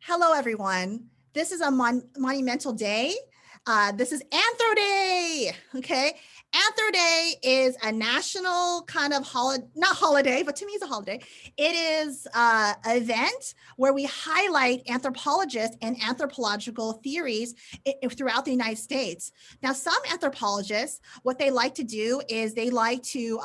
Hello, everyone. This is a monumental day. This is Anthro Day, okay? Anthro Day is a national kind of not holiday, but to me it's a holiday. It is an event where we highlight anthropologists and anthropological theories throughout the United States. Now, some anthropologists, what they like to do is they like to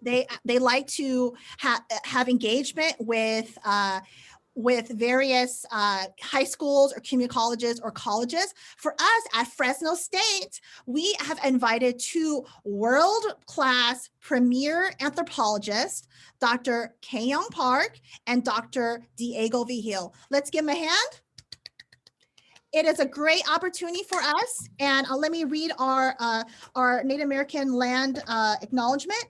they like to have engagement with various high schools or community colleges or colleges. For us at Fresno State, we have invited two world-class premier anthropologists, Dr. Kyeyoung Park and Dr. Diego Vigil. Let's give them a hand. It is a great opportunity for us. And let me read our Native American land acknowledgement.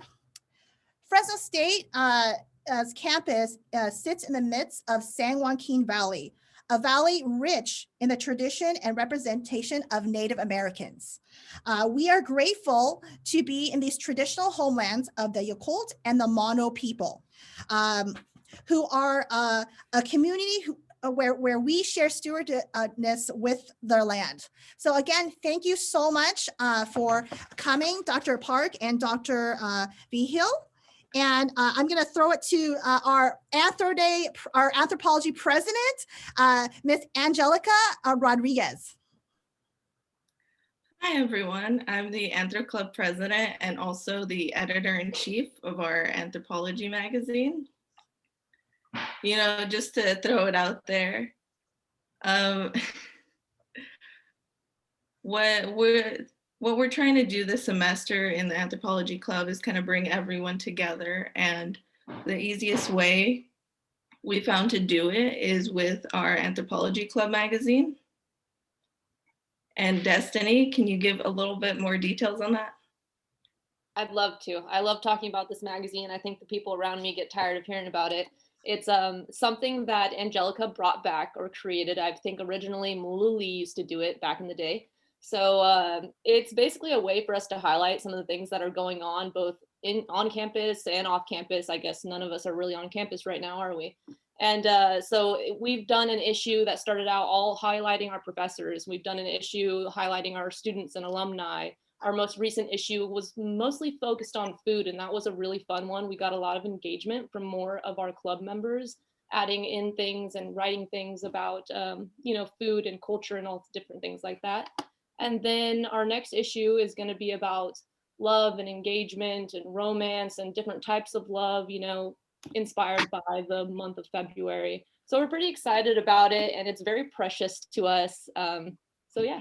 Fresno State as campus sits in the midst of San Joaquin Valley, a valley rich in the tradition and representation of Native Americans. We are grateful to be in these traditional homelands of the Yakult and the Mono people, who are a community where we share stewardness with their land. So again, thank you so much for coming, Dr. Park and Dr. Vigil. And I'm going to throw it to our anthropology president, Ms. Angelica Rodriguez. Hi, everyone. I'm the Anthro Club president and also the editor-in-chief of our Anthropology magazine. You know, just to throw it out there, what we're trying to do this semester in the Anthropology Club is kind of bring everyone together. And the easiest way we found to do it is with our Anthropology Club magazine. And Destiny, can you give a little bit more details on that? I'd love to. I love talking about this magazine. I think the people around me get tired of hearing about it. It's something that Angelica brought back or created. I think originally Mululi used to do it back in the day. So it's basically a way for us to highlight some of the things that are going on both on campus and off campus. I guess none of us are really on campus right now, are we? And so we've done an issue that started out all highlighting our professors. We've done an issue highlighting our students and alumni. Our most recent issue was mostly focused on food, and that was a really fun one. We got a lot of engagement from more of our club members, adding in things and writing things about food and culture and all different things like that. And then our next issue is going to be about love and engagement and romance and different types of love, inspired by the month of February. So we're pretty excited about it, and it's very precious to us. So yeah.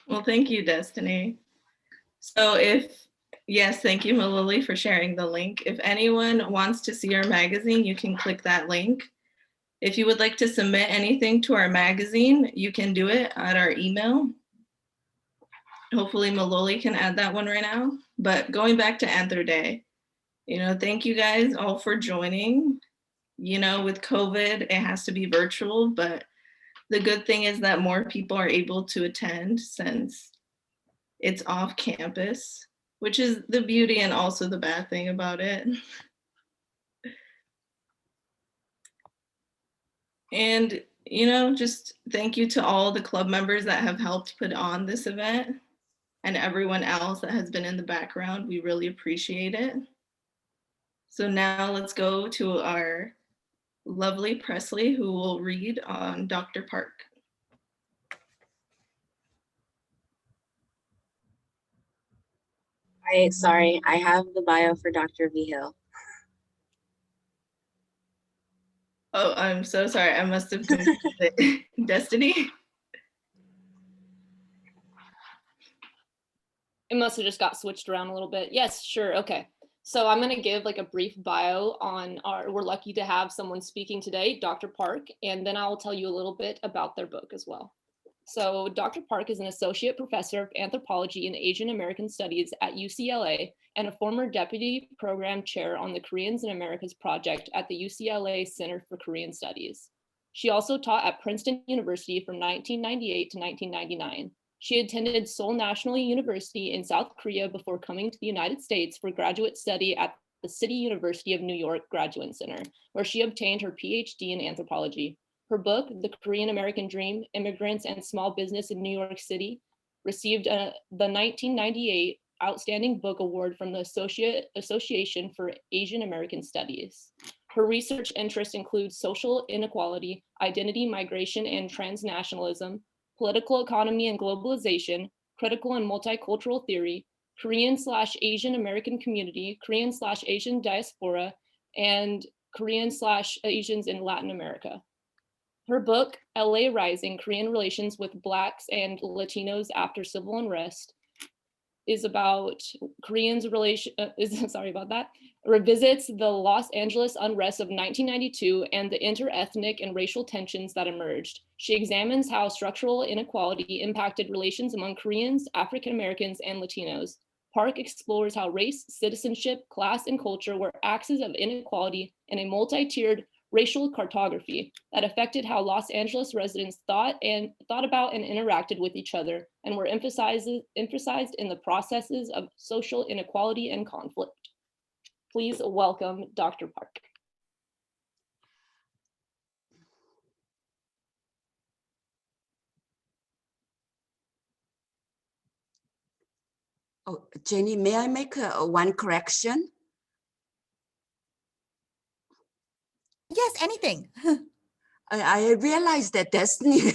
Well, thank you, Destiny. So thank you, Malili, for sharing the link. If anyone wants to see our magazine, you can click that link. If you would like to submit anything to our magazine, you can do it at our email. Hopefully Maloli can add that one right now. But going back to Anthro Day, thank you guys all for joining. With COVID, it has to be virtual, but the good thing is that more people are able to attend since it's off campus, which is the beauty and also the bad thing about it. And, just thank you to all the club members that have helped put on this event and everyone else that has been in the background. We really appreciate it. So now let's go to our lovely Presley, who will read on Dr. Park. Sorry, I have the bio for Dr. Vigil. Oh, I'm so sorry. I must have confused it. Destiny? It must have just got switched around a little bit. Yes, sure. Okay. So I'm going to give like a brief bio on we're lucky to have someone speaking today, Dr. Park, and then I'll tell you a little bit about their book as well. So Dr. Park is an associate professor of anthropology and Asian American studies at UCLA and a former deputy program chair on the Koreans in Americas project at the UCLA Center for Korean Studies. She also taught at Princeton University from 1998 to 1999. She attended Seoul National University in South Korea before coming to the United States for graduate study at the City University of New York Graduate Center, where she obtained her PhD in anthropology. Her book, The Korean American Dream, Immigrants and Small Business in New York City, received the 1998 Outstanding Book Award from the Association for Asian American Studies. Her research interests include social inequality, identity, migration, and transnationalism, political economy and globalization, critical and multicultural theory, Korean/Asian American community, Korean/Asian diaspora, and Korean/Asians in Latin America. Her book, LA Rising, Korean Relations with Blacks and Latinos After Civil Unrest, is about Koreans' revisits the Los Angeles unrest of 1992 and the interethnic and racial tensions that emerged. She examines how structural inequality impacted relations among Koreans, African Americans, and Latinos. Park explores how race, citizenship, class, and culture were axes of inequality in a multi-tiered racial cartography that affected how Los Angeles residents thought about and interacted with each other, and were emphasized in the processes of social inequality and conflict. Please welcome Dr. Park. Oh, Jenny, may I make one correction? Yes, anything. I realized that Destiny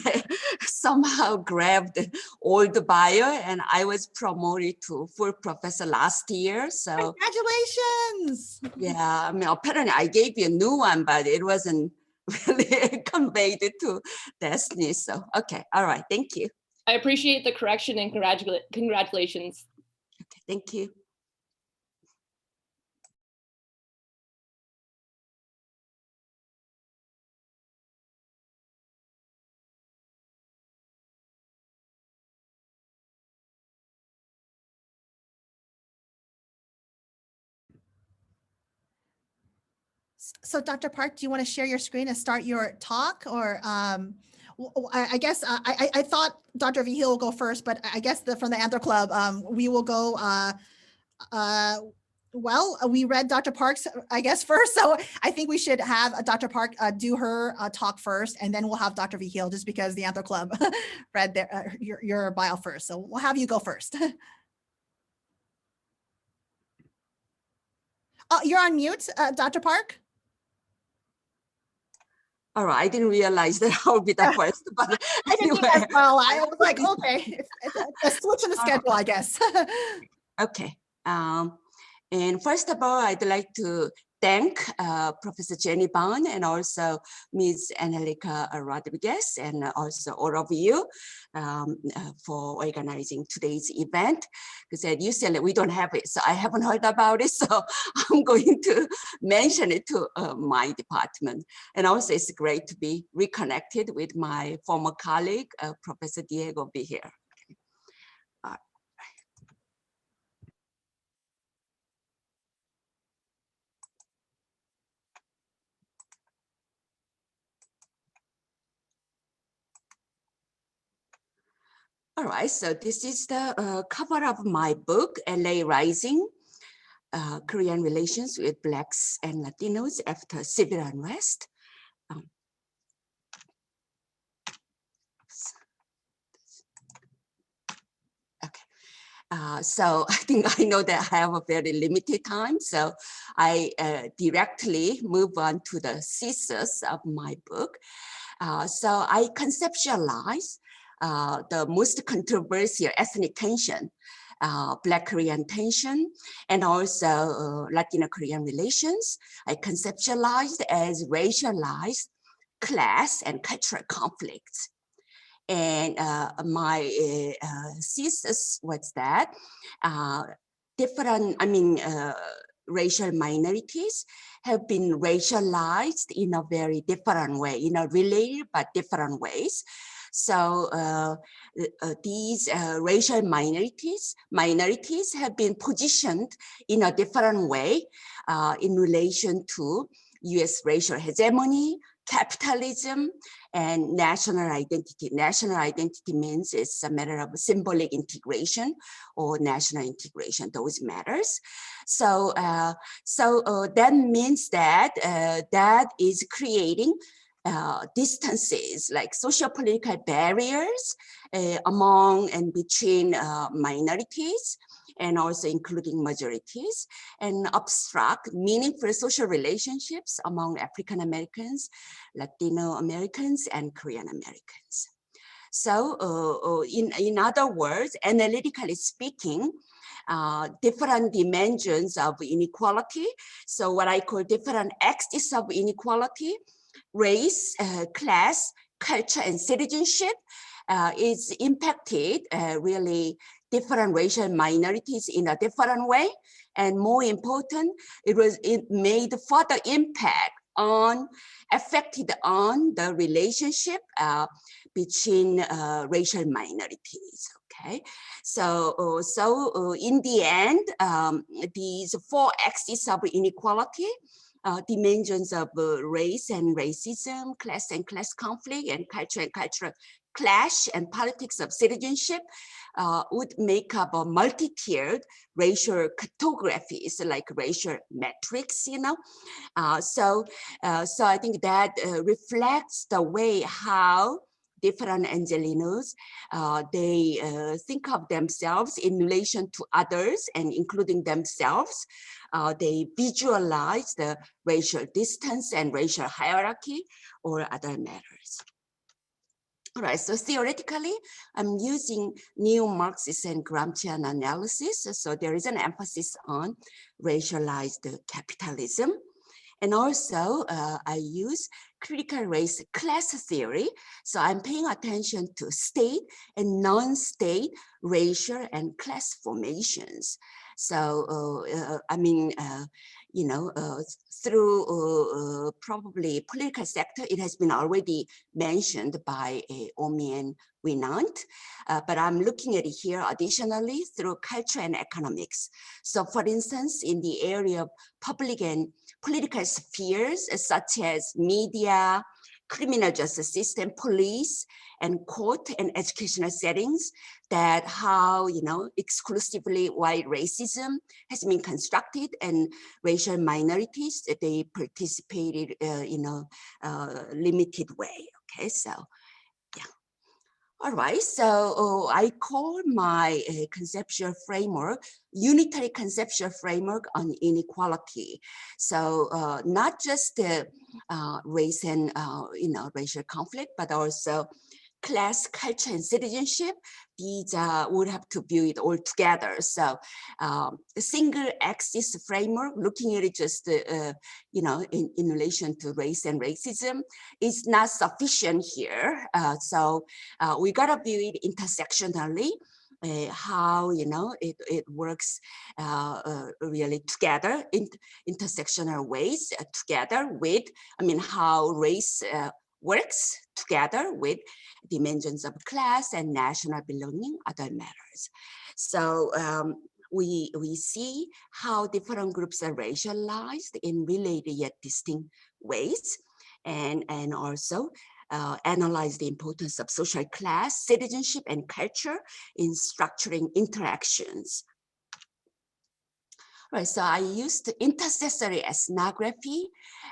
somehow grabbed all the bio, and I was promoted to full professor last year. So Congratulations. yeah, I mean, apparently I gave you a new one, but it wasn't really conveyed to Destiny. So, okay, all right, thank you. I appreciate the correction and congratulations. Okay, thank you. So Dr. Park, do you want to share your screen and start your talk? Or I guess I thought Dr. Vigil will go first, but I guess from the Anthro Club, we will go, well, we read Dr. Park's, I guess, first. So I think we should have Dr. Park do her talk first, and then we'll have Dr. Vigil, just because the Anthro Club read your bio first. So we'll have you go first. Oh, you're on mute, Dr. Park? All right, I didn't realize that I would be the first, but I didn't anyway. think as well. I was like, okay, it's a switch in the schedule, I guess. Okay. And first of all, I'd like to thank Professor Jenny Bond and also Ms. Angelica Rodriguez, and also all of you for organizing today's event. Because at UCLA, we don't have it, so I haven't heard about it. So I'm going to mention it to my department. And also it's great to be reconnected with my former colleague, Professor Diego Vigil. All right, so this is the cover of my book, LA Rising, Korean Relations with Blacks and Latinos After Civil Unrest. Okay, so I think I know that I have a very limited time, so I directly move on to the thesis of my book. So I conceptualize the most controversial ethnic tension, Black Korean tension, and also Latino-Korean relations. I conceptualized as racialized class and cultural conflicts. And my thesis was that racial minorities have been racialized in a very different way, related but different ways. So these racial minorities have been positioned in a different way in relation to US racial hegemony, capitalism and national identity. National identity means it's a matter of symbolic integration or national integration, those matters. So, that means that that is creating distances, like socio-political barriers among and between minorities, and also including majorities, and obstruct meaningful social relationships among African Americans, Latino Americans, and Korean Americans. So in other words, analytically speaking, different dimensions of inequality, so what I call different axes of inequality, race, class, culture, and citizenship, is impacted really different racial minorities in a different way. And more important, it made further impact on, affected on the relationship between racial minorities. Okay, so in the end, these four axes of inequality, dimensions of race and racism, class and class conflict, and cultural clash, and politics of citizenship, would make up a multi-tiered racial cartographies, like racial metrics, you know. So I think that reflects the way how different Angelenos, they think of themselves in relation to others and including themselves. They visualize the racial distance and racial hierarchy or other matters. All right, so theoretically, I'm using neo-Marxist and Gramscian analysis. So there is an emphasis on racialized capitalism. And also, I use critical race class theory. So I'm paying attention to state and non-state racial and class formations. So, I mean, you know, through probably political sector, it has been already mentioned by Omi and Winant, but I'm looking at it here additionally through culture and economics. So for instance, in the area of public and political spheres, such as media, criminal justice system, police, and court and educational settings, that how, you know, exclusively white racism has been constructed and racial minorities, that they participated in a limited way. Okay, so yeah. All right, so I call my conceptual framework unitary conceptual framework on inequality. So not just the race and you know, racial conflict, but also class, culture, and citizenship. These would have to view it all together. So a single axis framework, looking at it just you know, in relation to race and racism, is not sufficient here. So we gotta view it intersectionally. How, you know, it works really together in intersectional ways together with, I mean, how race works together with dimensions of class and national belonging, other matters. So we see how different groups are racialized in related yet distinct ways, and also analyze the importance of social class, citizenship, and culture in structuring interactions. Right, so I used intercessory ethnography.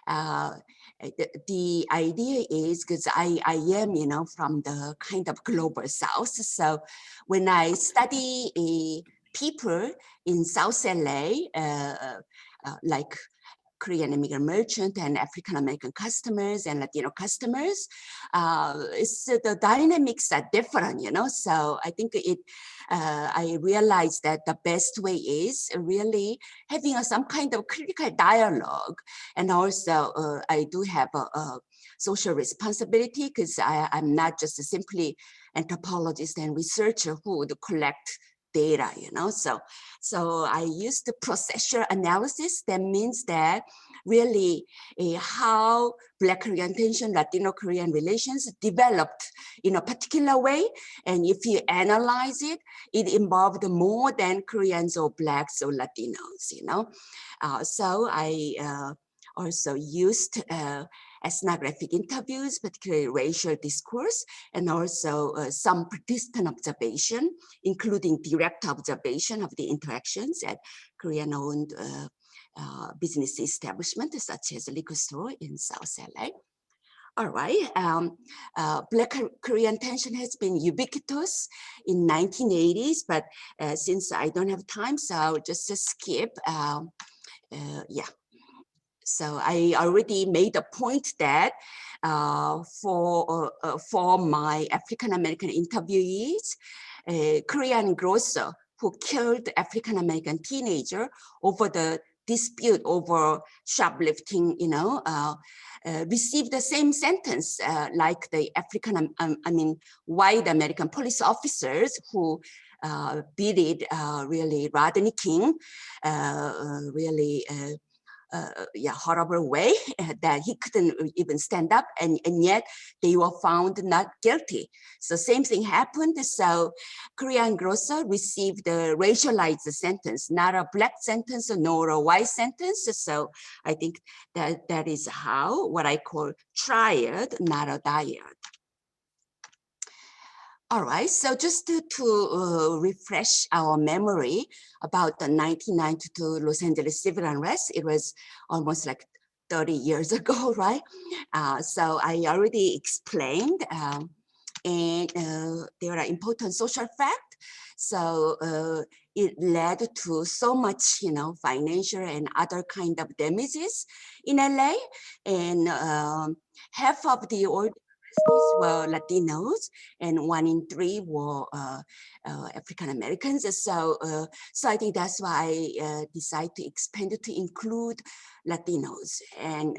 The idea is because I am, you know, from the kind of global South. So when I study people in South LA, like Korean immigrant merchant and African American customers and Latino customers, the dynamics are different, you know. So I think I realized that the best way is really having some kind of critical dialogue. And also I do have a social responsibility, because I'm not just simply anthropologist and researcher who would collect data, you know. So I used the processual analysis. That means that really how Black orientation, Latino Korean relations developed in a particular way. And if you analyze it, it involved more than Koreans or Blacks or Latinos, you know. So I also used ethnographic interviews, particularly racial discourse, and also some participant observation, including direct observation of the interactions at Korean-owned business establishment, such as a liquor store in South LA. All right, Black Korean tension has been ubiquitous in 1980s, but since I don't have time, so I'll just skip. Yeah, so I already made a point that for my African-American interviewees, Korean grocer who killed African-American teenager over the dispute over shoplifting, received the same sentence like the white American police officers who beat really Rodney King, horrible way that he couldn't even stand up, and yet they were found not guilty. So same thing happened. So Korean grocer received a racialized sentence, not a black sentence nor a white sentence. So I think that is how what I call triad, not a dyad. All right, so just to refresh our memory about the 1992 Los Angeles Civil Unrest, it was almost like 30 years ago, right? So I already explained, and there are important social facts. So it led to so much, financial and other kind of damages in LA, and half of the were Latinos, and 1 in 3 were African Americans. So, so I think that's why I decided to expand it to include Latinos. And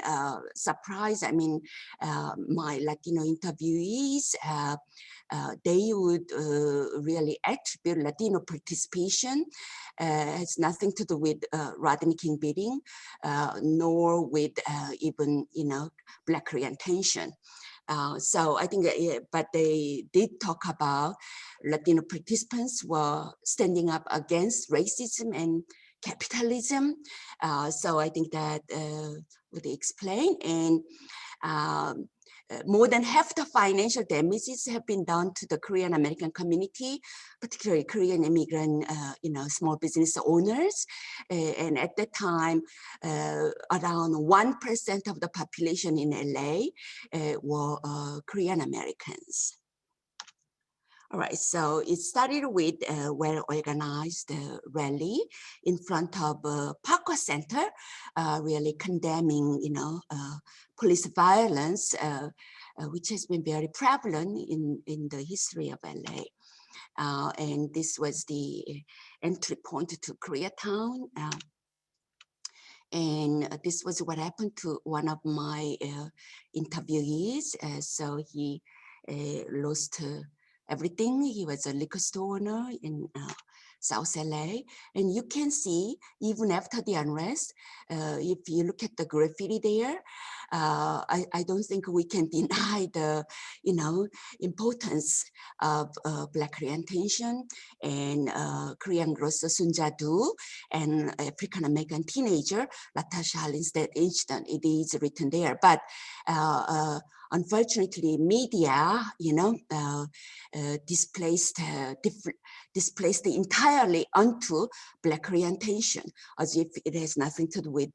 surprise, my Latino interviewees, they would really attribute Latino participation has nothing to do with Rodney King beating, nor with even Black Korean tension. So I think, but they did talk about Latino participants were standing up against racism and capitalism. So I think that would explain. And more than half the financial damages have been done to the Korean American community, particularly Korean immigrant, small business owners. And at that time, around 1% of the population in LA were Korean Americans. All right, so it started with a well-organized rally in front of Parker Center, really condemning, police violence, which has been very prevalent in the history of LA. And this was the entry point to Koreatown. And this was what happened to one of my interviewees. So he lost everything. He was a liquor store owner in South LA. And you can see, even after the unrest, if you look at the graffiti there, I don't think we can deny the, importance of Black Korean tension and Korean grocer Sun Ja-do and African American teenager Latasha Hallinstead Easton. It is written there, but unfortunately, media, displaced entirely onto Black orientation, as if it has nothing to do with,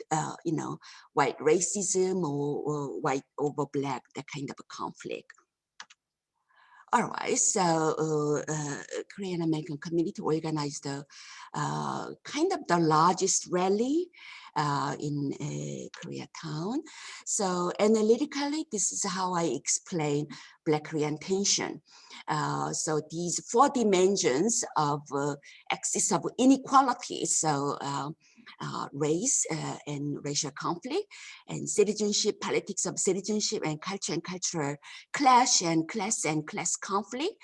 white racism or white over Black, that kind of a conflict. All right, so Korean American community organized kind of the largest rally in Koreatown. So analytically, this is how I explain Black orientation. So these 4 dimensions of axis of inequality. So race and racial conflict, and citizenship, politics of citizenship, and cultural clash, and class conflict.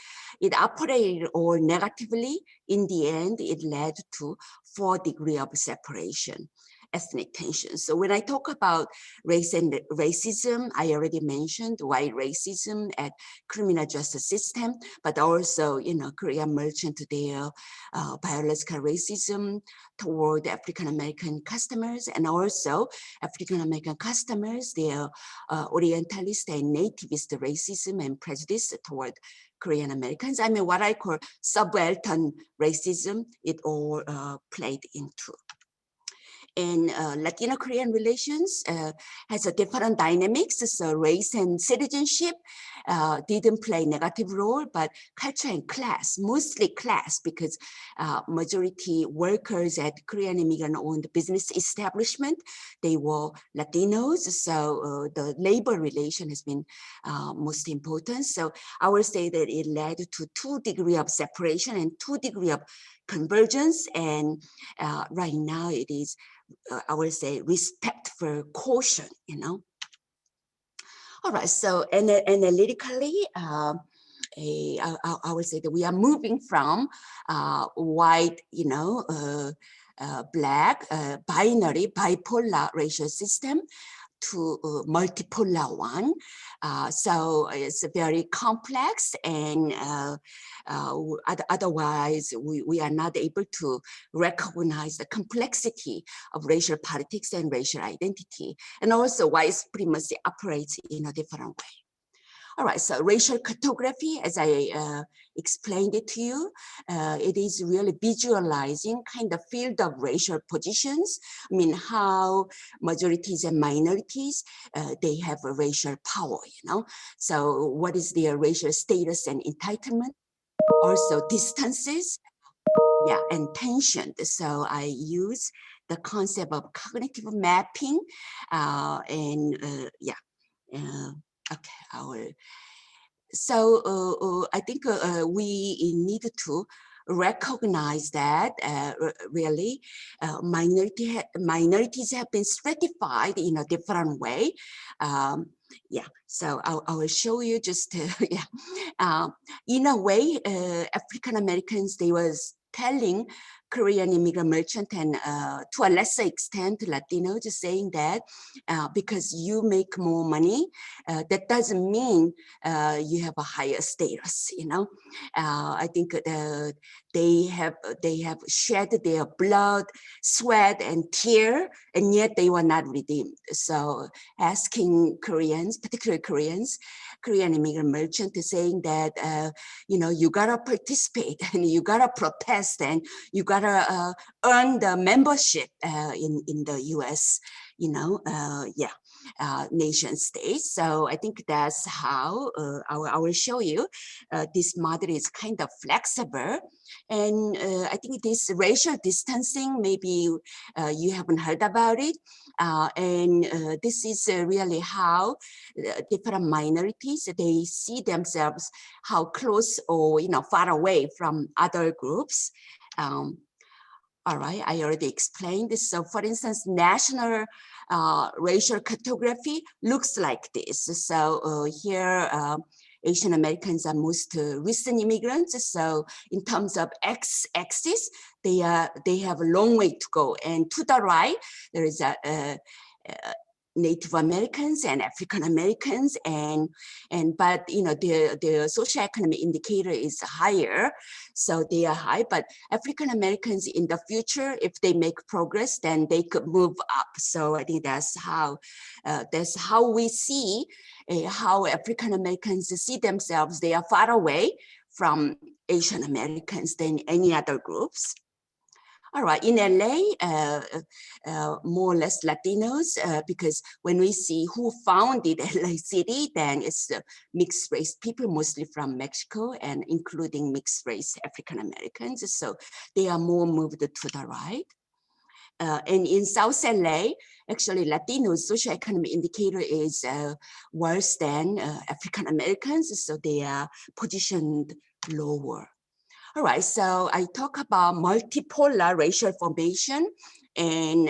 It operated all negatively. In the end, it led to 4 degrees of separation. ethnic tensions. So when I talk about race and racism, I already mentioned white racism at criminal justice system, but also, you know, Korean merchant, their biological racism toward African-American customers, and also African-American customers, their Orientalist and nativist racism and prejudice toward Korean Americans. I mean, what I call subaltern racism, it all played into. And Latino-Korean relations has a different dynamics. So race and citizenship didn't play negative role, but culture and class, mostly class, because majority workers at Korean immigrant-owned business establishment, they were Latinos. So the labor relation has been most important. So I would say that it led to 2 degrees of separation and 2 degrees of convergence. And right now it is, I would say, respect for caution, you know. All right, so analytically, I would say that we are moving from white, you know, black, binary, bipolar racial system to multipolar one. So it's very complex, and otherwise we are not able to recognize the complexity of racial politics and racial identity, and also white supremacy operates in a different way. All right, so racial cartography, as I explained it to you, it is really visualizing kind of field of racial positions. I mean, how majorities and minorities, they have a racial power, you know? So what is their racial status and entitlement? Also distances, yeah, and tension. So I use the concept of cognitive mapping yeah. Okay, I will. So I think we need to recognize that really minorities have been stratified in a different way. Yeah, so I will show you just, yeah. In a way, African Americans, they was telling Korean immigrant merchant and to a lesser extent Latinos, just saying that because you make more money, that doesn't mean you have a higher status, you know. I think they have shed their blood, sweat, and tear, and yet they were not redeemed. So asking Koreans, particularly Korean immigrant merchant, is saying that you know, you gotta participate and you gotta protest and you gotta earn the membership in the U.S. You know, yeah. Nation states. So I think that's how I will show you this model is kind of flexible. And I think this racial distancing, maybe you haven't heard about it. And this is really how different minorities, they see themselves how close or, you know, far away from other groups. All right, I already explained this. So for instance, national racial cartography looks like this. So here, Asian Americans are most recent immigrants. So in terms of x-axis, they have a long way to go. And to the right, there is a Native Americans and African Americans, but you know, their socioeconomic indicator is higher, so they are high. But African Americans in the future, if they make progress, then they could move up. So I think that's how we see how African Americans see themselves. They are far away from Asian Americans than any other groups. All right, in LA, more or less Latinos, because when we see who founded LA City, then it's mixed race people, mostly from Mexico and including mixed race African Americans. So they are more moved to the right. And in South LA, actually Latinos socioeconomic indicator is worse than African Americans, so they are positioned lower. All right, so I talk about multipolar racial formation, and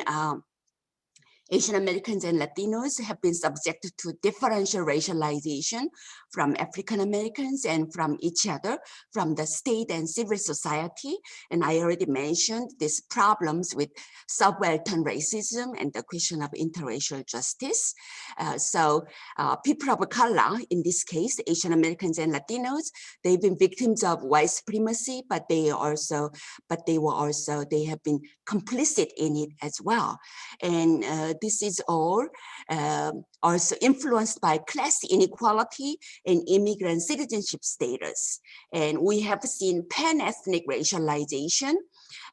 Asian Americans and Latinos have been subjected to differential racialization from African Americans and from each other, from the state and civil society. And I already mentioned these problems with subaltern racism and the question of interracial justice. People of color, in this case, Asian Americans and Latinos, they've been victims of white supremacy, but they have been complicit in it as well. And this is all also influenced by class inequality and immigrant citizenship status. And we have seen pan-ethnic racialization,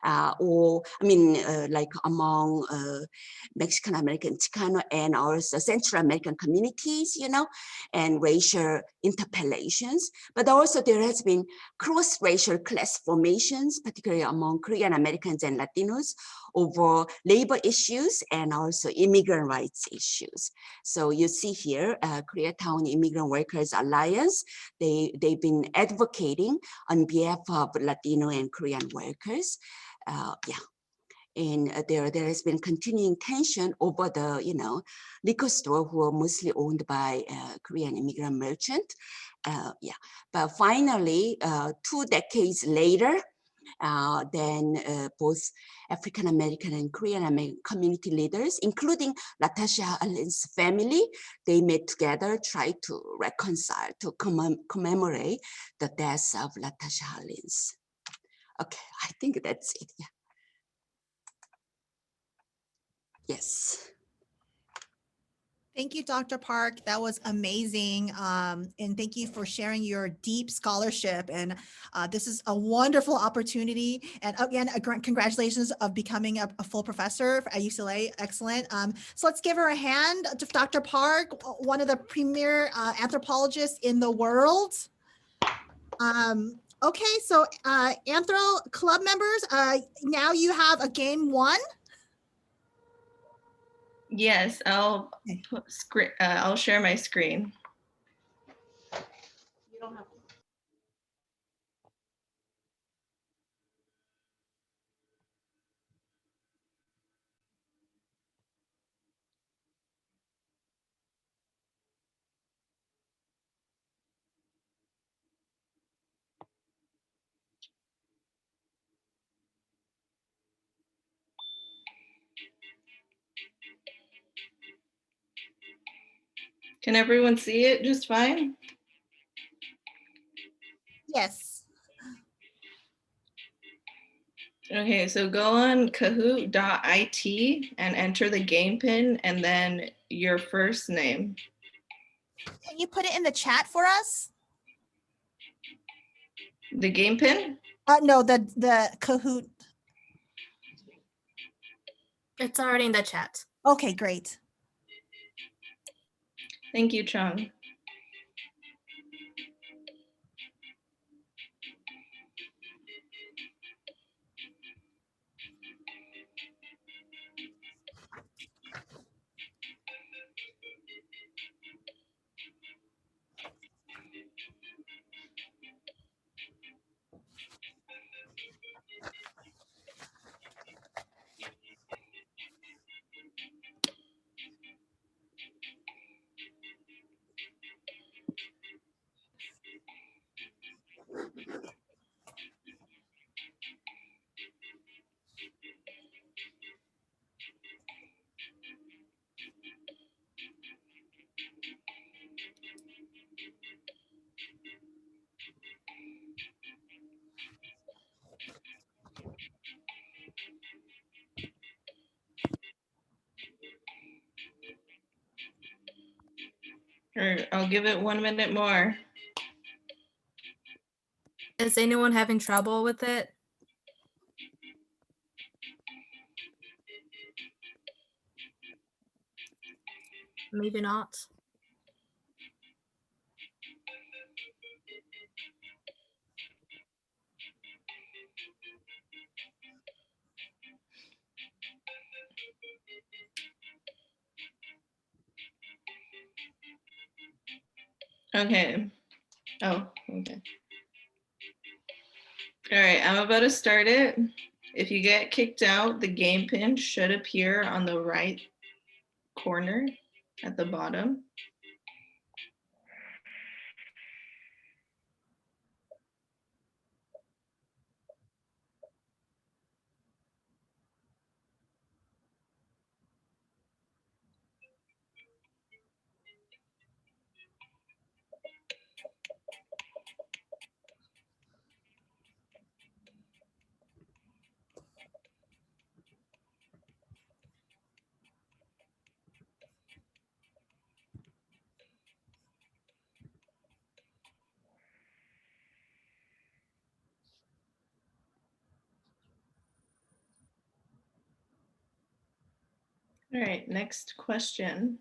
like among Mexican American, Chicano, and also Central American communities, and racial interpellations. But also there has been cross-racial class formations, particularly among Korean Americans and Latinos, over labor issues and also immigrant rights issues. So you see here, Koreatown Immigrant Workers Alliance, they've been advocating on behalf of Latino and Korean workers. And there has been continuing tension over the, liquor store who are mostly owned by Korean immigrant merchant. But finally, 2 decades later, then both African American and Korean American community leaders, including Latasha Allen's family, they met together, tried to reconcile, to commemorate the death of Latasha Allen's. Okay, I think that's it. Yeah. Yes. Thank you, Dr. Park. That was amazing. And thank you for sharing your deep scholarship. And this is a wonderful opportunity. And again, congratulations of becoming a full professor at UCLA. Excellent. So let's give her a hand to Dr. Park, one of the premier anthropologists in the world. Okay, so Anthro Club members, now you have a game 1. Yes, I'll share my screen. You don't have to. Can everyone see it just fine? Yes. Okay, so go on kahoot.it and enter the game pin and then your first name. Can you put it in the chat for us? The game pin? No, the Kahoot. It's already in the chat. Okay, great. Thank you, Chung. Or I'll give it 1 minute more. Is anyone having trouble with it? Maybe not. Okay. Oh, okay. All right, I'm about to start it. If you get kicked out, the game pin should appear on the right corner at the bottom. All right, next question.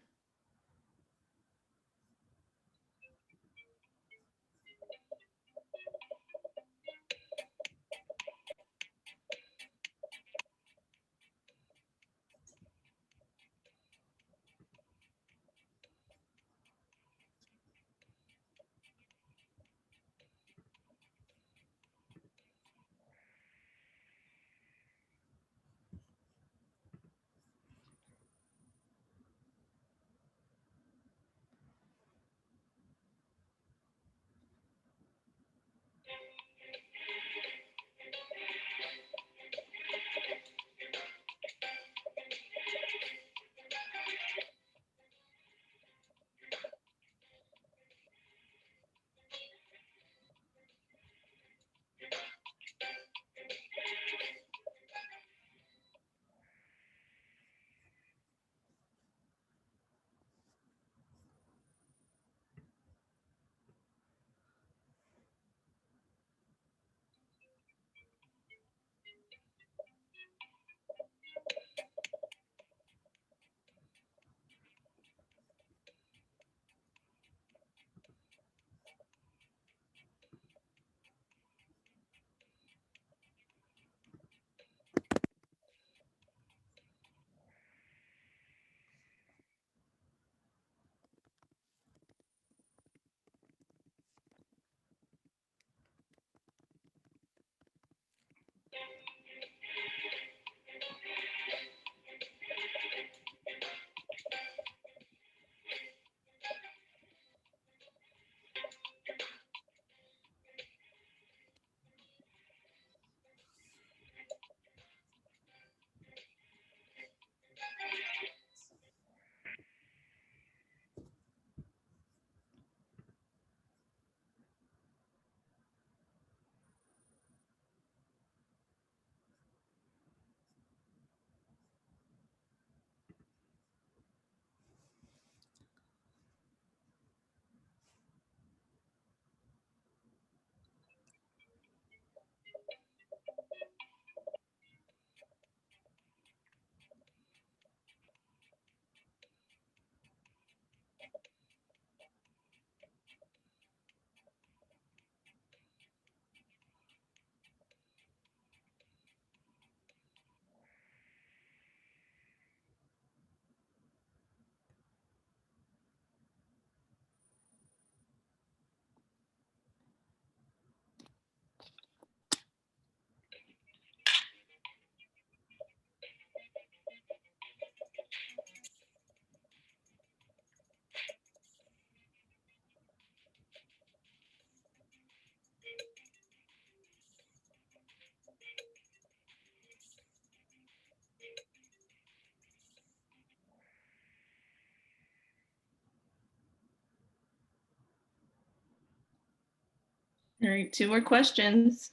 All right, 2 more questions.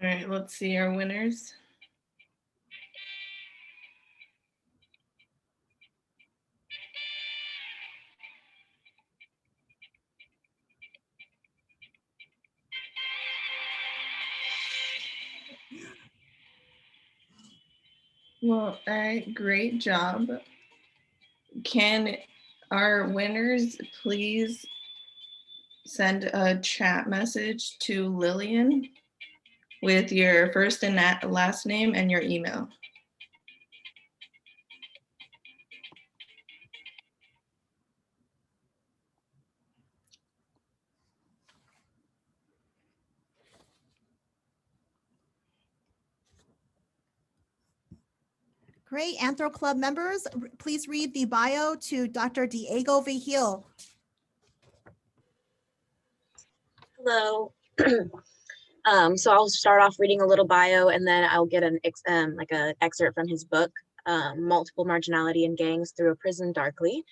All right, let's see our winners. Well, all right, great job. Can our winners please send a chat message to Lillian with your first and last name and your email? Great. Anthro Club members, please read the bio to Dr. Diego Vigil. Hello. So I'll start off reading a little bio, and then I'll get an excerpt from his book, Multiple Marginality and Gangs Through a Prism Darkly.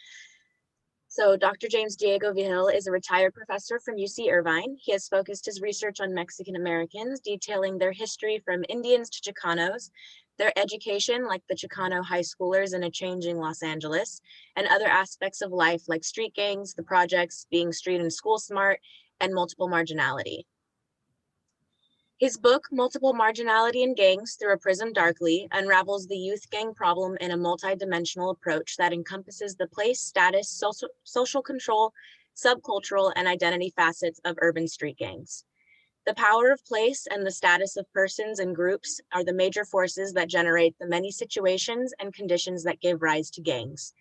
So Dr. James Diego Vigil is a retired professor from UC Irvine. He has focused his research on Mexican Americans, detailing their history from Indians to Chicanos, their education, like the Chicano high schoolers in a changing Los Angeles, and other aspects of life like street gangs, the projects, being street and school smart, and multiple marginality. His book, Multiple Marginality and Gangs Through a Prism Darkly, unravels the youth gang problem in a multidimensional approach that encompasses the place, status, social control, subcultural, and identity facets of urban street gangs. The power of place and the status of persons and groups are the major forces that generate the many situations and conditions that give rise to gangs.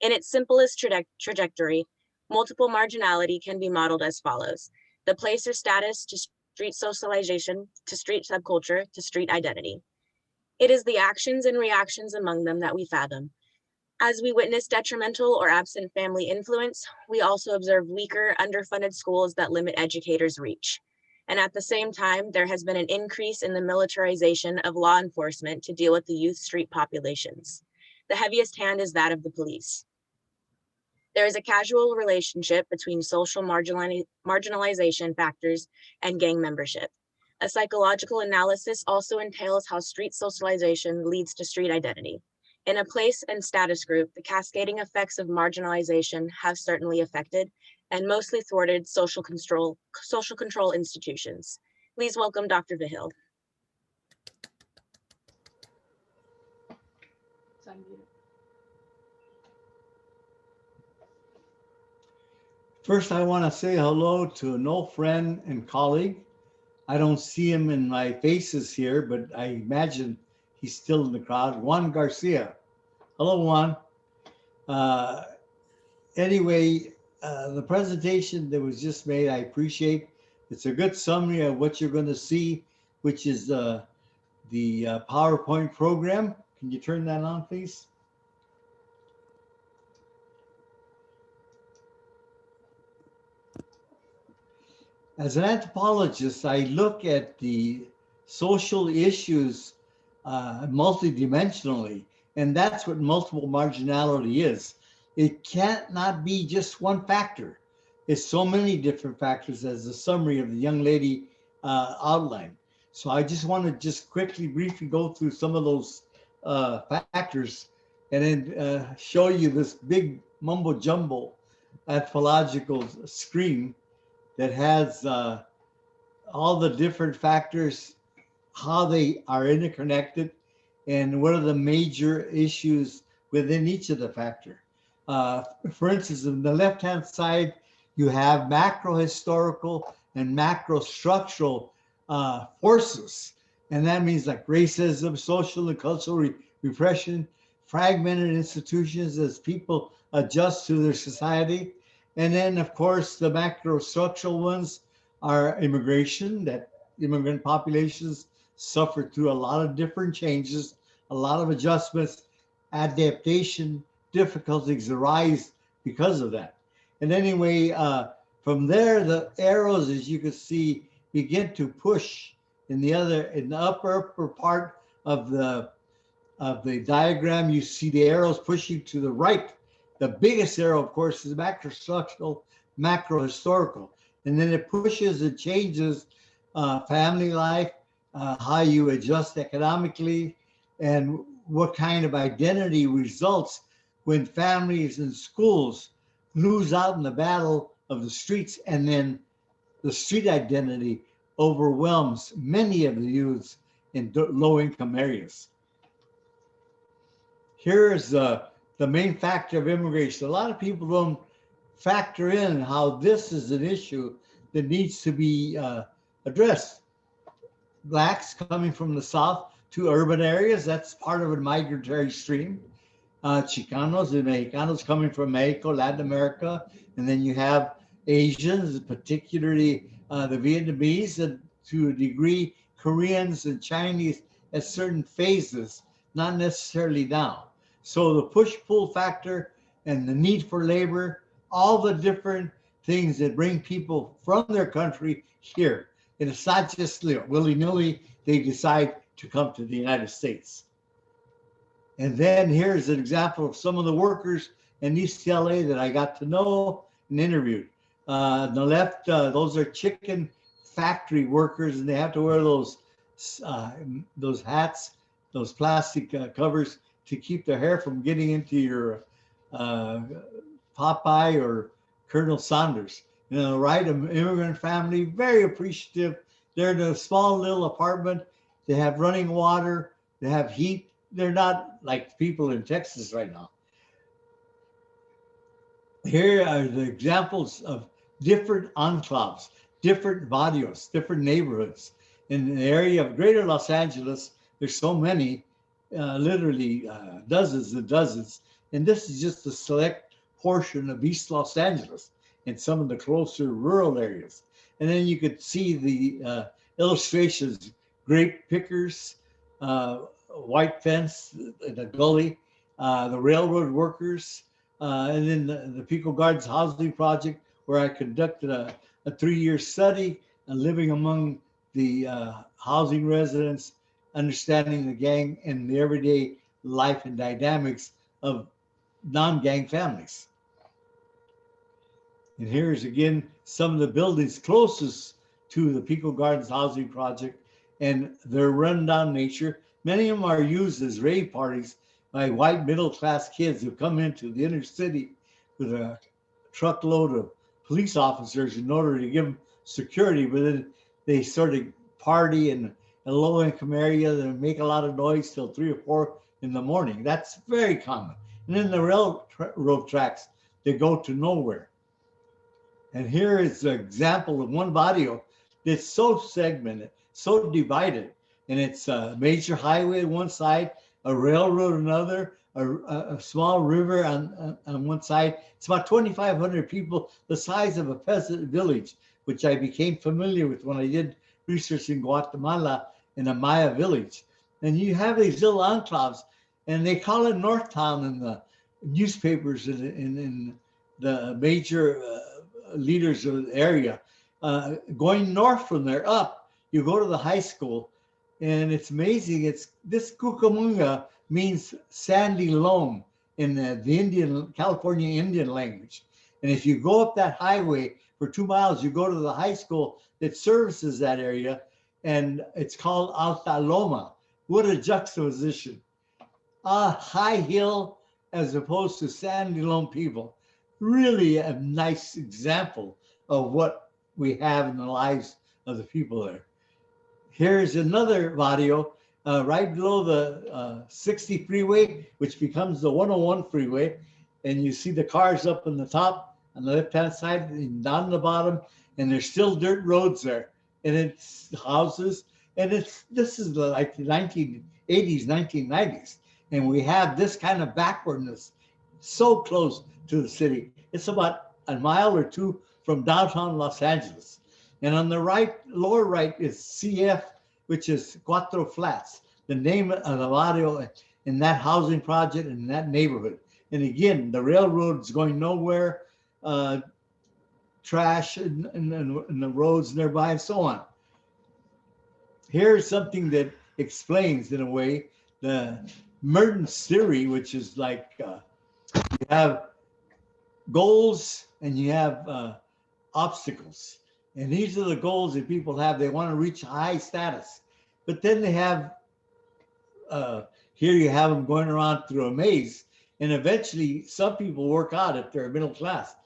In its simplest trajectory, multiple marginality can be modeled as follows: the place or status to street socialization, to street subculture, to street identity. It is the actions and reactions among them that we fathom. As we witness detrimental or absent family influence, we also observe weaker, underfunded schools that limit educators' reach. And at the same time, there has been an increase in the militarization of law enforcement to deal with the youth street populations. The heaviest hand is that of the police. There is a causal relationship between social marginalization factors and gang membership. A psychological analysis also entails how street socialization leads to street identity. In a place and status group, the cascading effects of marginalization have certainly affected and mostly thwarted social control institutions. Please welcome Dr. Vigil. First, I want to say hello to an old friend and colleague. I don't see him in my faces here, but I imagine he's still in the crowd, Juan Garcia. Hello, Juan. Anyway, the presentation that was just made, I appreciate. It's a good summary of what you're going to see, which is the PowerPoint program. Can you turn that on, please? As an anthropologist, I look at the social issues multidimensionally, and that's what multiple marginality is. It can't not be just one factor. It's so many different factors, as the summary of the young lady outlined. So I just want to just quickly, briefly go through some of those factors and then show you this big mumbo jumbo anthropological screen that has all the different factors, how they are interconnected, and what are the major issues within each of the factor. For instance, on the left-hand side, you have macro historical and macro structural forces. And that means like racism, social and cultural repression, fragmented institutions as people adjust to their society. And then, of course, the macro structural ones are immigration, that immigrant populations suffer through a lot of different changes, a lot of adjustments, adaptation difficulties arise because of that. And anyway, from there, the arrows, as you can see, begin to push in the upper part of the diagram. You see the arrows pushing to the right. The biggest arrow, of course, is macro structural, macro historical. And then it pushes and changes family life, how you adjust economically, and what kind of identity results when families and schools lose out in the battle of the streets, and then the street identity overwhelms many of the youths in low-income areas. Here is the main factor of immigration. A lot of people don't factor in how this is an issue that needs to be addressed. Blacks coming from the south to urban areas, that's part of a migratory stream. Chicanos and Mexicanos coming from Mexico, Latin America, and then you have Asians, particularly the Vietnamese, and to a degree, Koreans and Chinese at certain phases, not necessarily now. So the push-pull factor and the need for labor, all the different things that bring people from their country here. And it's not just willy-nilly, they decide to come to the United States. And then here's an example of some of the workers in East LA that I got to know and interviewed. On the left, those are chicken factory workers, and they have to wear those hats, those plastic covers to keep their hair from getting into your Popeye or Colonel Sanders. And on the right, an immigrant family, very appreciative. They're in a small little apartment. They have running water. They have heat. They're not like people in Texas right now. Here are the examples of different enclaves, different barrios, different neighborhoods. In the area of Greater Los Angeles, there's so many, literally dozens and dozens. And this is just a select portion of East Los Angeles and some of the closer rural areas. And then you could see the illustrations, grape pickers, white fence in a gully, the railroad workers, and then the Pico Gardens housing project, where I conducted a 3-year study and living among the housing residents, understanding the gang and the everyday life and dynamics of non-gang families. And here's again some of the buildings closest to the Pico Gardens housing project and their rundown nature. Many of them are used as rave parties by white middle-class kids who come into the inner city with a truckload of police officers in order to give them security, but then they sort of party in a low-income area and make a lot of noise till 3 or 4 in the morning. That's very common. And then the railroad tracks, they go to nowhere. And here is an example of one barrio that's so segmented, so divided, and it's a major highway on one side, a railroad on another, a small river on one side. It's about 2,500 people, the size of a peasant village, which I became familiar with when I did research in Guatemala in a Maya village. And you have these little enclaves, and they call it Northtown in the newspapers in the major leaders of the area. Going north from there up, you go to the high school, and it's amazing. It's this Cucamonga means sandy loam in the Indian, California Indian language. And if you go up that highway for 2 miles, you go to the high school that services that area, and it's called Alta Loma. What a juxtaposition. A high hill as opposed to sandy loam people. Really a nice example of what we have in the lives of the people there. Here's another barrio right below the 60 freeway, which becomes the 101 freeway. And you see the cars up on the top, on the left-hand side, and down the bottom, and there's still dirt roads there. And it's houses, and this is like the 1980s, 1990s. And we have this kind of backwardness so close to the city. It's about a mile or 2 from downtown Los Angeles. And on the right, lower right is CF, which is Cuatro Flats, the name of the barrio in that housing project in that neighborhood. And again, the railroad's going nowhere, trash in the roads nearby and so on. Here's something that explains, in a way, the Mertens Theory, which is like you have goals and you have obstacles. And these are the goals that people have. They want to reach high status. But then they have, here you have them going around through a maze. And eventually some people work out if they're middle class.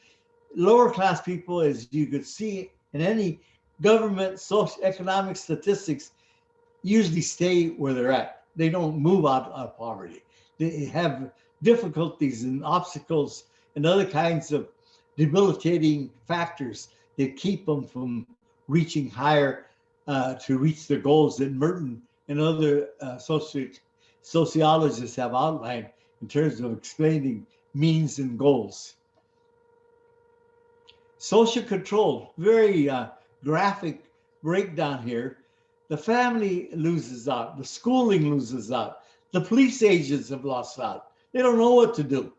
Lower class people, as you could see in any government social economic statistics, usually stay where they're at. They don't move out of poverty. They have difficulties and obstacles and other kinds of debilitating factors that keep them from reaching higher to reach the goals that Merton and other sociologists have outlined in terms of explaining means and goals. Social control, very graphic breakdown here. The family loses out, the schooling loses out, the police agents have lost out. They don't know what to do.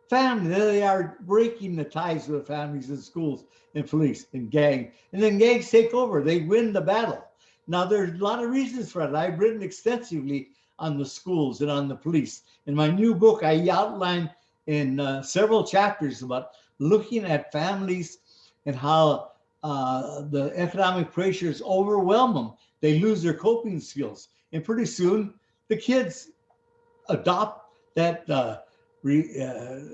Family, there they are breaking the ties with families and schools and police and gang. And then gangs take over, they win the battle. Now there's a lot of reasons for it. I've written extensively on the schools and on the police. In my new book, I outline in several chapters about looking at families and how the economic pressures overwhelm them. They lose their coping skills. And pretty soon, the kids adopt that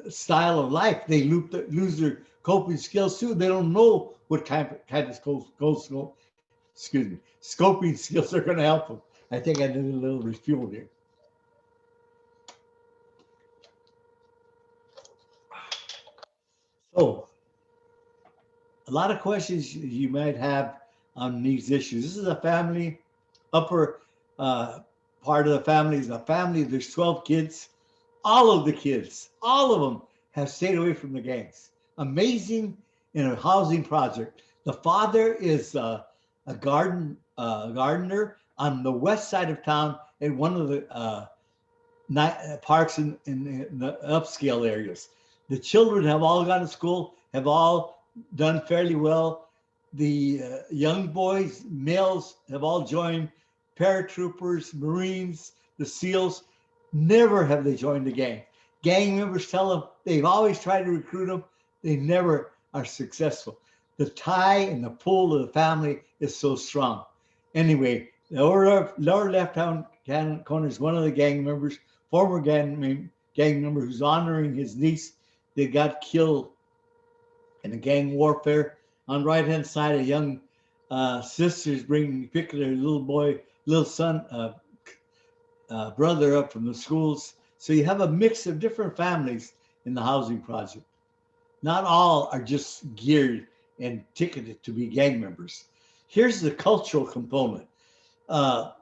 style of life. They lose their coping skills too. They don't know what kind of scoping skills are going to help them. I think I did a little refuel here. So, a lot of questions you might have on these issues. This is a family, upper part of the family is a family. There's 12 kids. All of the kids, all of them have stayed away from the gangs. Amazing in a housing project. The father is a gardener on the west side of town in one of the parks in the upscale areas. The children have all gone to school, have all done fairly well. The young boys, males, have all joined paratroopers, Marines, the SEALs. Never have they joined the gang. Gang members tell them they've always tried to recruit them. They never are successful. The tie and the pull of the family is so strong. Anyway, the lower left-hand corner is one of the gang members, former gang member who's honoring his niece that got killed in a gang warfare. On the right-hand side, a young sister's picking their little son, brother up from the schools. So you have a mix of different families in the housing project. Not all are just geared and ticketed to be gang members. Here's the cultural component.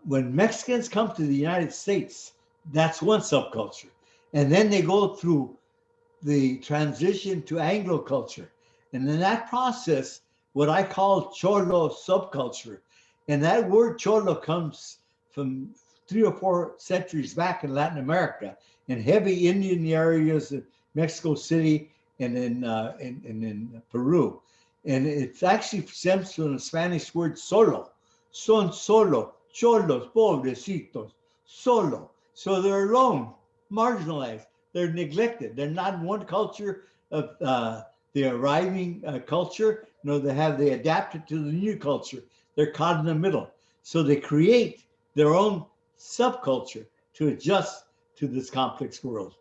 When Mexicans come to the United States, that's one subculture. And then they go through the transition to Anglo culture. And in that process, what I call Cholo subculture. And that word Cholo comes from 3 or 4 centuries back in Latin America, in heavy Indian areas in Mexico City and in Peru. And it actually stems from the Spanish word solo. Son solo, cholos, pobrecitos, solo. So they're alone, marginalized, they're neglected. They're not in one culture of the arriving culture, nor they adapted to the new culture. They're caught in the middle. So they create their own subculture to adjust to this complex world.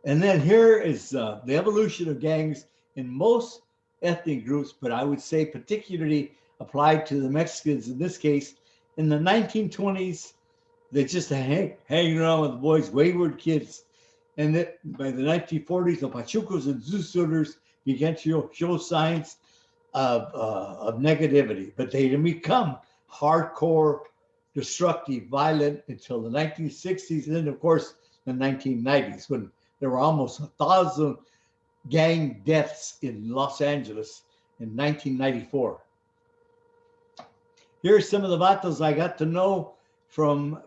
And then here is the evolution of gangs in most ethnic groups, but I would say particularly applied to the Mexicans in this case. In the 1920s, they just hanging around with the boys, wayward kids. And then by the 1940s, the Pachucos and Zusuders began to show signs of negativity, but they didn't become hardcore, destructive, violent until the 1960s, and then of course the 1990s, when there were almost 1,000 gang deaths in Los Angeles in 1994. Here's some of the vatos I got to know from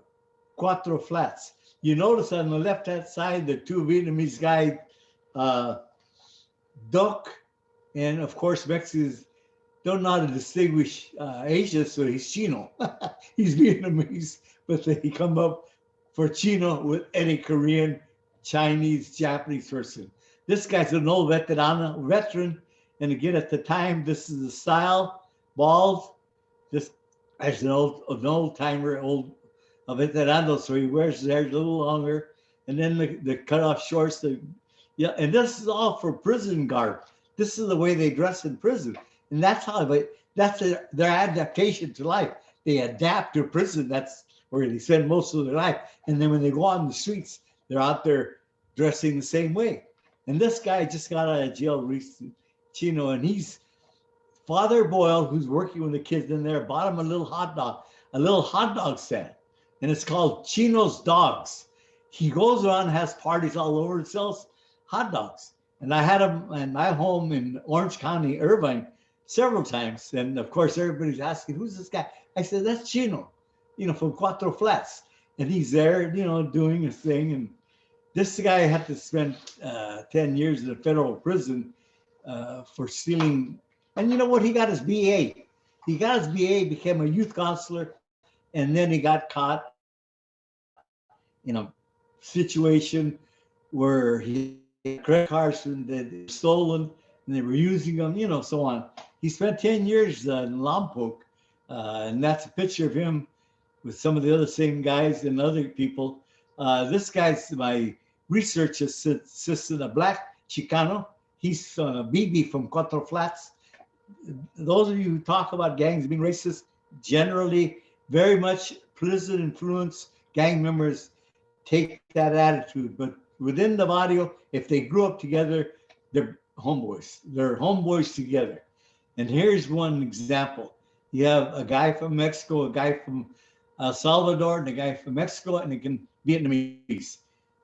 Cuatro Flats. You notice on the left-hand side, the 2 Vietnamese guys, Duck, and of course Mexicans don't know how to distinguish Asia, so he's Chino. He's Vietnamese, but they come up for Chino with any Korean, Chinese, Japanese person. This guy's an old veteran, and again at the time, this is the style, bald. This as an old timer, old veterano, so he wears his hair a little longer, and then the cut off shorts. Yeah, and this is all for prison garb. This is the way they dress in prison, and that's how. But that's their adaptation to life. They adapt to prison. That's where they spend most of their life. And then when they go on the streets, they're out there dressing the same way. And this guy just got out of jail recently, Chino, and he's Father Boyle, who's working with the kids in there, bought him a little hot dog stand, and it's called Chino's Dogs. He goes around, has parties all over, and sells hot dogs. And I had him in my home in Orange County, Irvine, several times. And of course, everybody's asking, who's this guy? I said, that's Chino, from Cuatro Flats. And he's there, doing his thing. And this guy had to spend 10 years in a federal prison for stealing. And you know what? He got his BA. He got his BA, became a youth counselor, and then he got caught in a situation where he had credit cards that were stolen and they were using them, so on. He spent 10 years in Lompoc, and that's a picture of him with some of the other same guys and other people. This guy's my research assistant, a Black Chicano. He's BB from Cuatro Flats. Those of you who talk about gangs being racist, generally very much prison influence, gang members take that attitude. But within the barrio, if they grew up together, they're homeboys. They're homeboys together. And here's one example. You have a guy from Mexico, a guy from El Salvador, and a guy from Mexico, and a Vietnamese.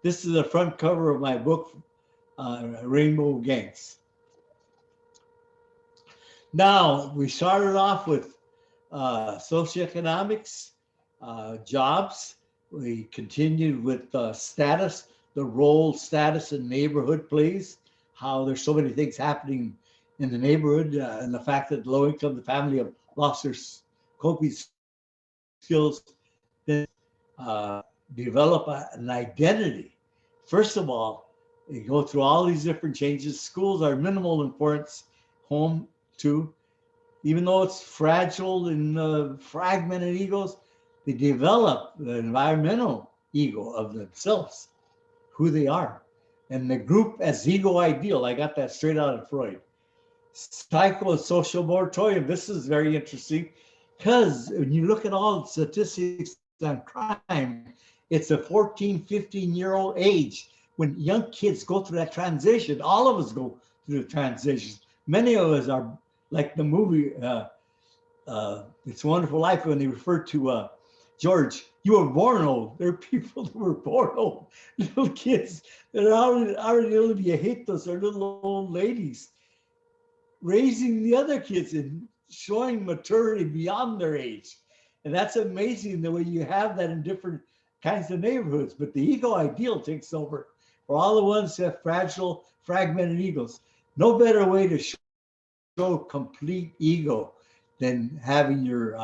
This is the front cover of my book, Rainbow Gangs. Now, we started off with socioeconomics, jobs. We continued with status, the role status in neighborhood plays, how there's so many things happening in the neighborhood, and the fact that low income, the family have lost their coping skills, then develop an identity. First of all, you go through all these different changes. Schools are minimal importance, home too. Even though it's fragile and fragmented egos, they develop the environmental ego of themselves, who they are. And the group as ego ideal, I got that straight out of Freud. Psychosocial moratorium, this is very interesting because when you look at all the statistics on crime, it's a 14, 15-year-old age when young kids go through that transition. All of us go through the transition. Many of us are like the movie, It's a Wonderful Life, when they refer to George, you were born old. There are people that were born old, little kids that are already little viejitos or little old ladies, raising the other kids and showing maturity beyond their age. And that's amazing the way you have that in different kinds of neighborhoods. But the ego ideal takes over for all the ones that have fragile, fragmented egos. No better way to show complete ego than having your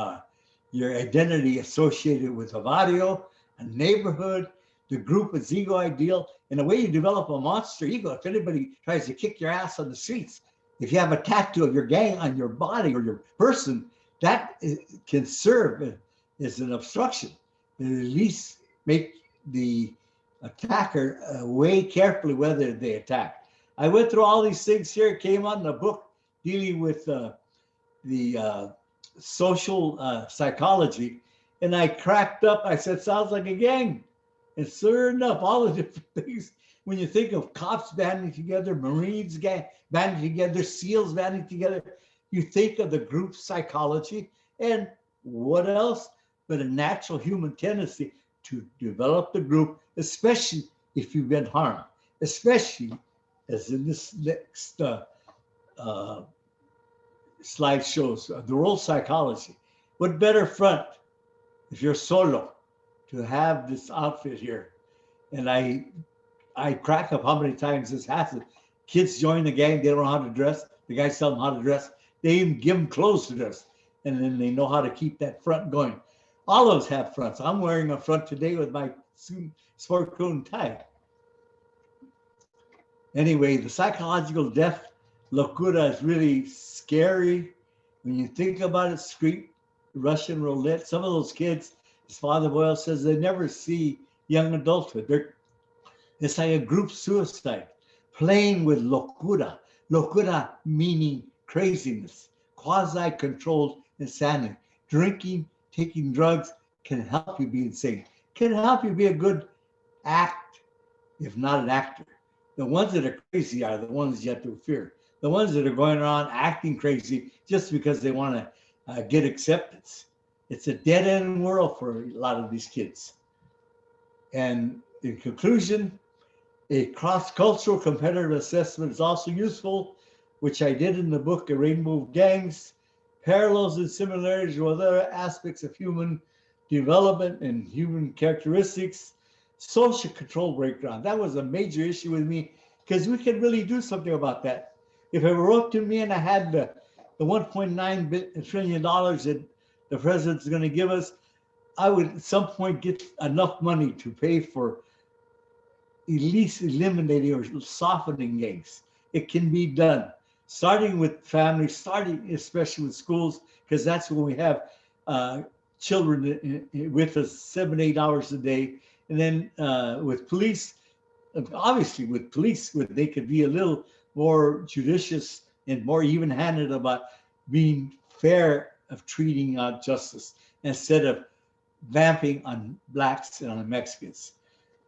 identity associated with a barrio, a neighborhood, the group is ego ideal. In a way, you develop a monster ego. If anybody tries to kick your ass on the streets, if you have a tattoo of your gang on your body or your person, that can serve as an obstruction, and at least make the attacker weigh carefully whether they attack. I went through all these things here. It came out in a book dealing with the social psychology, and I cracked up. I said, sounds like a gang. And sure enough, all the different things, when you think of cops banding together, Marines banding together, SEALs banding together, you think of the group psychology, and what else but a natural human tendency to develop the group, especially if you've been harmed, especially as in this next slide shows, the role psychology. What better front if you're solo to have this outfit here? And I crack up how many times this happens. Kids join the gang, they don't know how to dress. The guys tell them how to dress. They even give them clothes to dress. And then they know how to keep that front going. All of us have fronts. I'm wearing a front today with my sport coat and tie. Anyway, the psychological death locura is really scary. When you think about it, street Russian roulette, some of those kids, As Father Boyle says, they never see young adulthood. It's like a group suicide, playing with locura. Locura meaning craziness, quasi-controlled insanity. Drinking, taking drugs can help you be insane, can help you be a good act, if not an actor. The ones that are crazy are the ones you have to fear. The ones that are going around acting crazy just because they want to get acceptance. It's a dead-end world for a lot of these kids. And in conclusion, a cross-cultural competitive assessment is also useful, which I did in the book, A Rainbow of Gangs, Parallels and Similarities with Other Aspects of Human Development and Human Characteristics, Social Control Breakdown. That was a major issue with me because we could really do something about that. If it were up to me and I had the $1.9 trillion that the president's going to give us, I would at some point get enough money to pay for at least eliminating or softening gangs. It can be done, starting with families, starting especially with schools, because that's when we have children with us 7-8 hours a day. And then with police, obviously with police, they could be a little more judicious and more even-handed about being fair of treating out justice instead of vamping on Blacks and on Mexicans.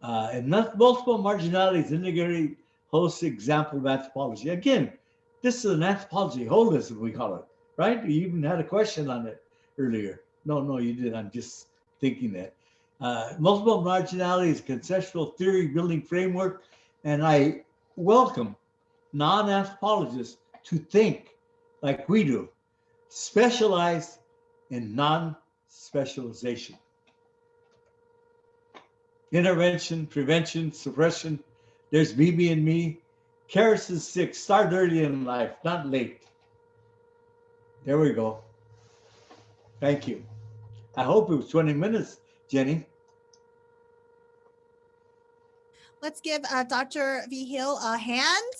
And not multiple marginalities integrate host example of anthropology. Again, this is an anthropology holism, we call it, right? You even had a question on it earlier. No, you didn't. I'm just thinking that. Multiple marginality is a conceptual theory building framework, and I welcome non-anthropologists to think like we do, specialize in non-specialization. Intervention, prevention, suppression. There's BB and me. Karis is sick. Start early in life, not late. There we go. Thank you. I hope it was 20 minutes, Jenny. Let's give Dr. Vigil a hand.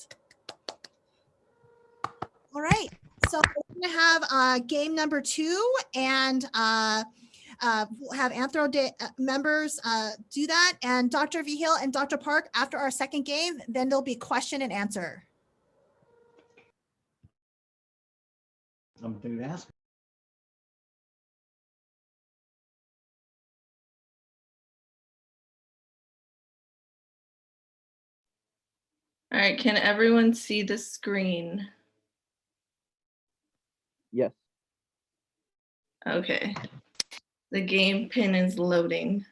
All right. So we're going to have game number 2, and we'll have Anthro members do that. And Dr. Vigil and Dr. Park, after our second game, then there'll be question and answer. Something to ask. All right, can everyone see the screen? Yes. Okay. The game pin is loading.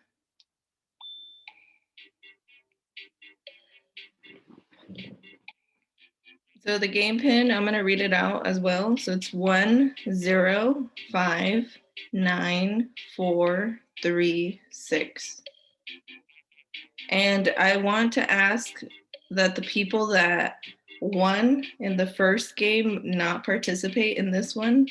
So the game pin, I'm gonna read it out as well. So it's 1 0 5 9 4 3 6. And I want to ask that the people that won in the first game not participate in this one.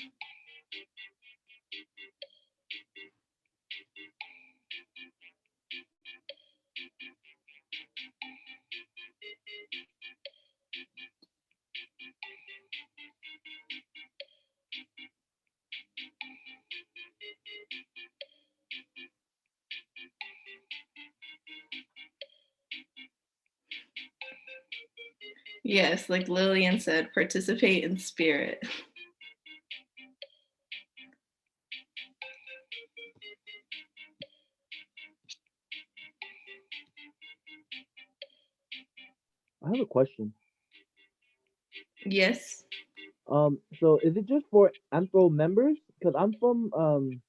Yes, like Lillian said, participate in spirit. I have a question. Yes. So is it just for Anthro members? Because I'm from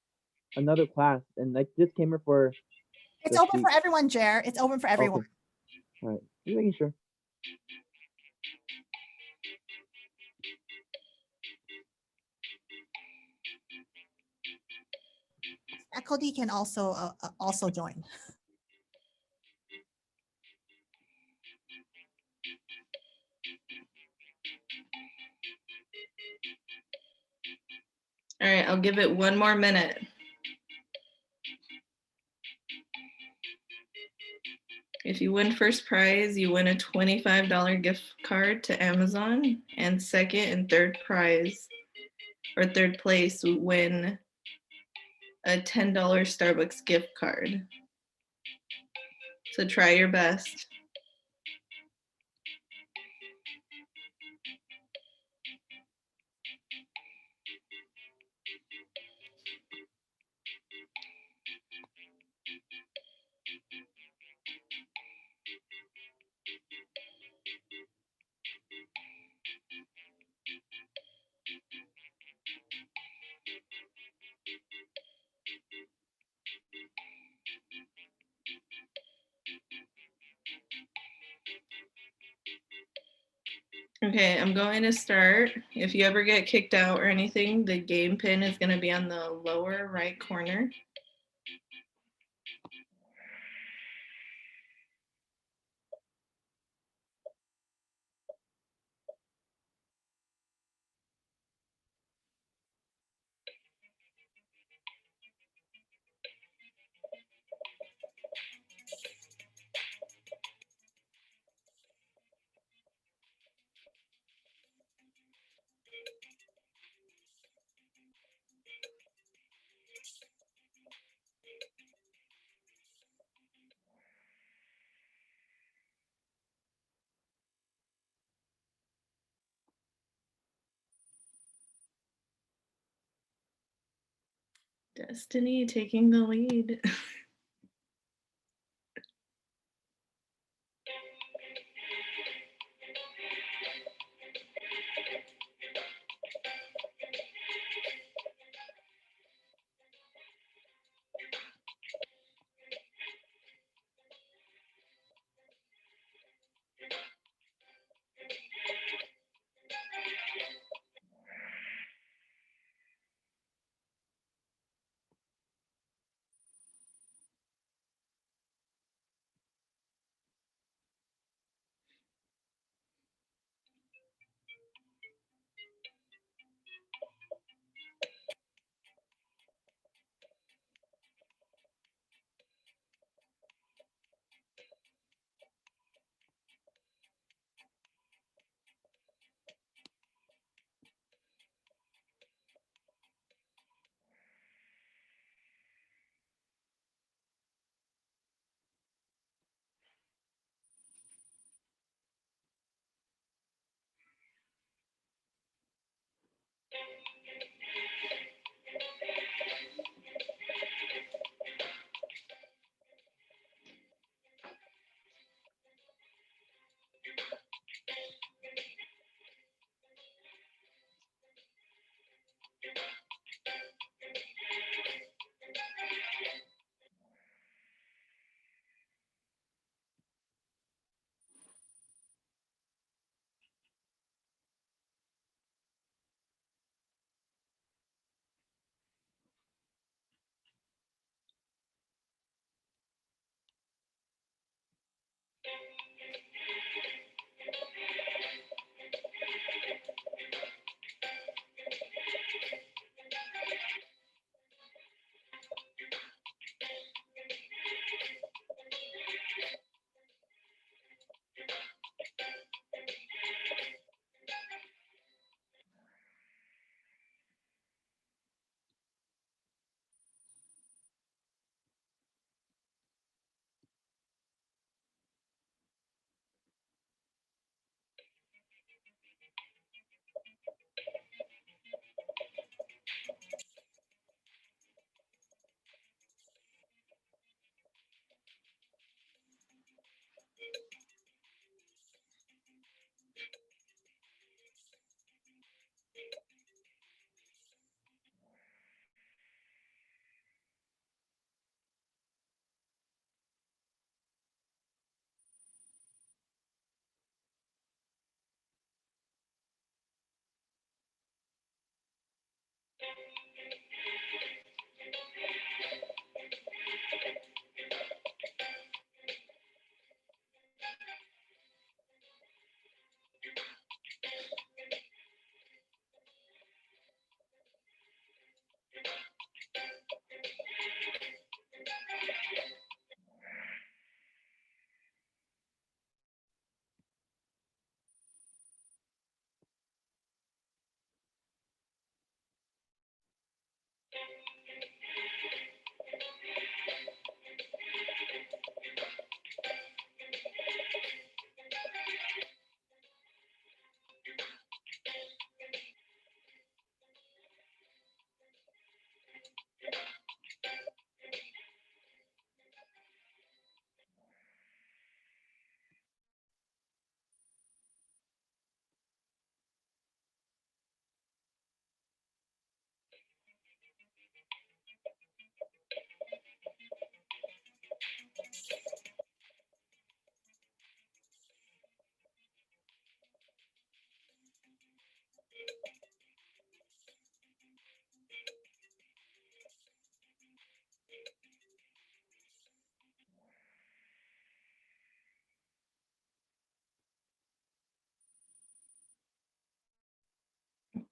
another class and I just came here for It's the open sheet. for everyone, Jer. It's open for everyone. Okay. All right. Just making sure. Faculty can also join. All right, I'll give it 1 more minute. If you win first prize, you win a $25 gift card to Amazon, and second and third prize or third place win a $10 Starbucks gift card. So try your best. Okay, I'm going to start. If you ever get kicked out or anything, the game pin is going to be on the lower right corner. Destiny taking the lead.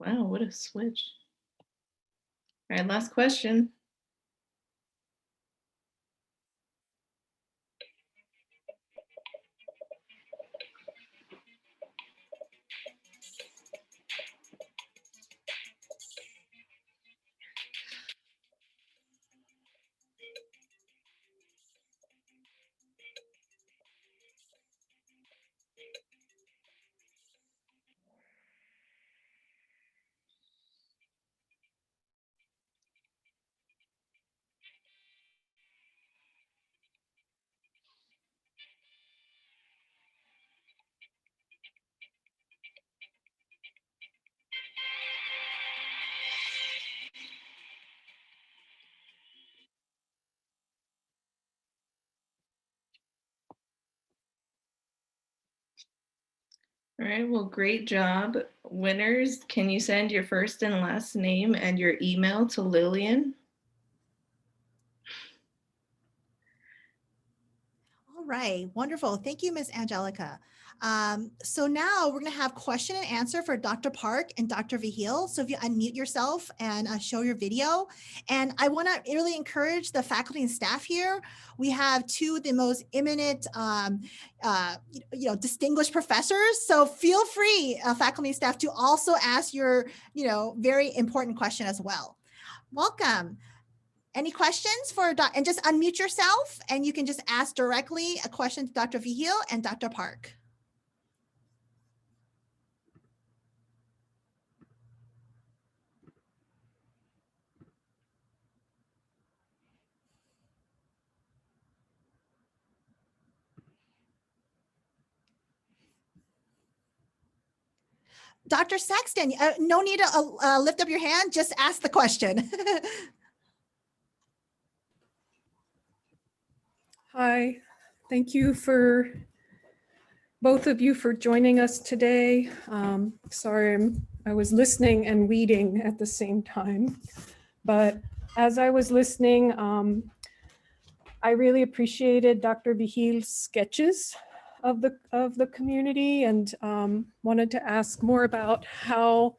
Wow, what a switch. All right, last question. All right, well, great job. Winners, can you send your first and last name and your email to Lillian? All right, wonderful. Thank you, Ms. Angelica. So now we're going to have question and answer for Dr. Park and Dr. Vigil. So if you unmute yourself and show your video. And I want to really encourage the faculty and staff here. We have two of the most eminent, distinguished professors. So feel free, faculty and staff, to also ask your, very important question as well. Welcome. Any questions and just unmute yourself and you can just ask directly a question to Dr. Vigil and Dr. Park. Dr. Saxton, no need to lift up your hand, just ask the question. Hi, thank you for both of you for joining us today. Sorry, I was listening and reading at the same time, but as I was listening, I really appreciated Dr. Vigil's sketches of the community and wanted to ask more about how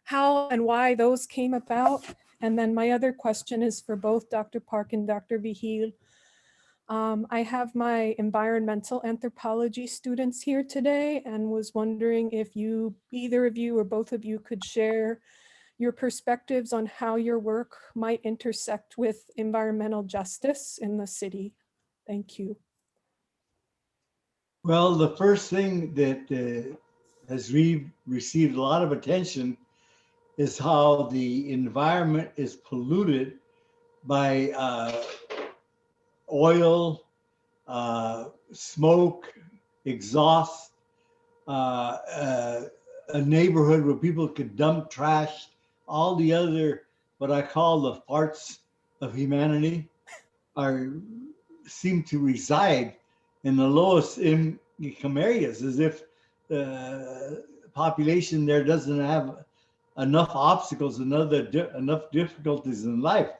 and why those came about. And then my other question is for both Dr. Park and Dr. Vigil. I have my environmental anthropology students here today and was wondering if either of you or both of you could share your perspectives on how your work might intersect with environmental justice in the city. Thank you. Well, the first thing that has received a lot of attention is how the environment is polluted by oil, smoke, exhaust, a neighborhood where people could dump trash, all the other, what I call the farts of humanity, seem to reside in the lowest income areas, as if the population there doesn't have enough obstacles and enough difficulties in life.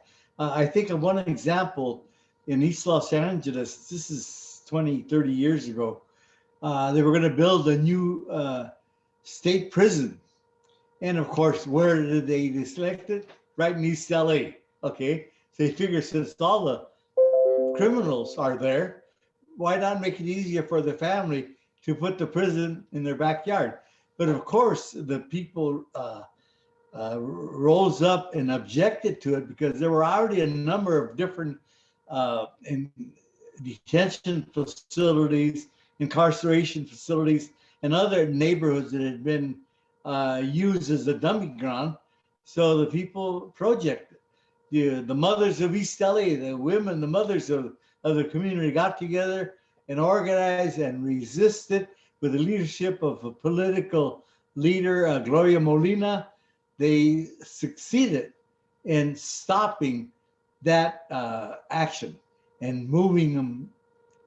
I think of one example in East Los Angeles. This is 20, 30 years ago. They were going to build a new state prison. And of course, where did they select it? Right in East LA. Okay. So they figure since all the criminals are there, why not make it easier for the family to put the prison in their backyard? But of course, the people rose up and objected to it because there were already a number of different detention facilities, incarceration facilities, and other neighborhoods that had been used as a dumping ground. So the people projected. The mothers of East LA, the women, the mothers of the community got together and organized and resisted with the leadership of a political leader, Gloria Molina. They succeeded in stopping that action and moving them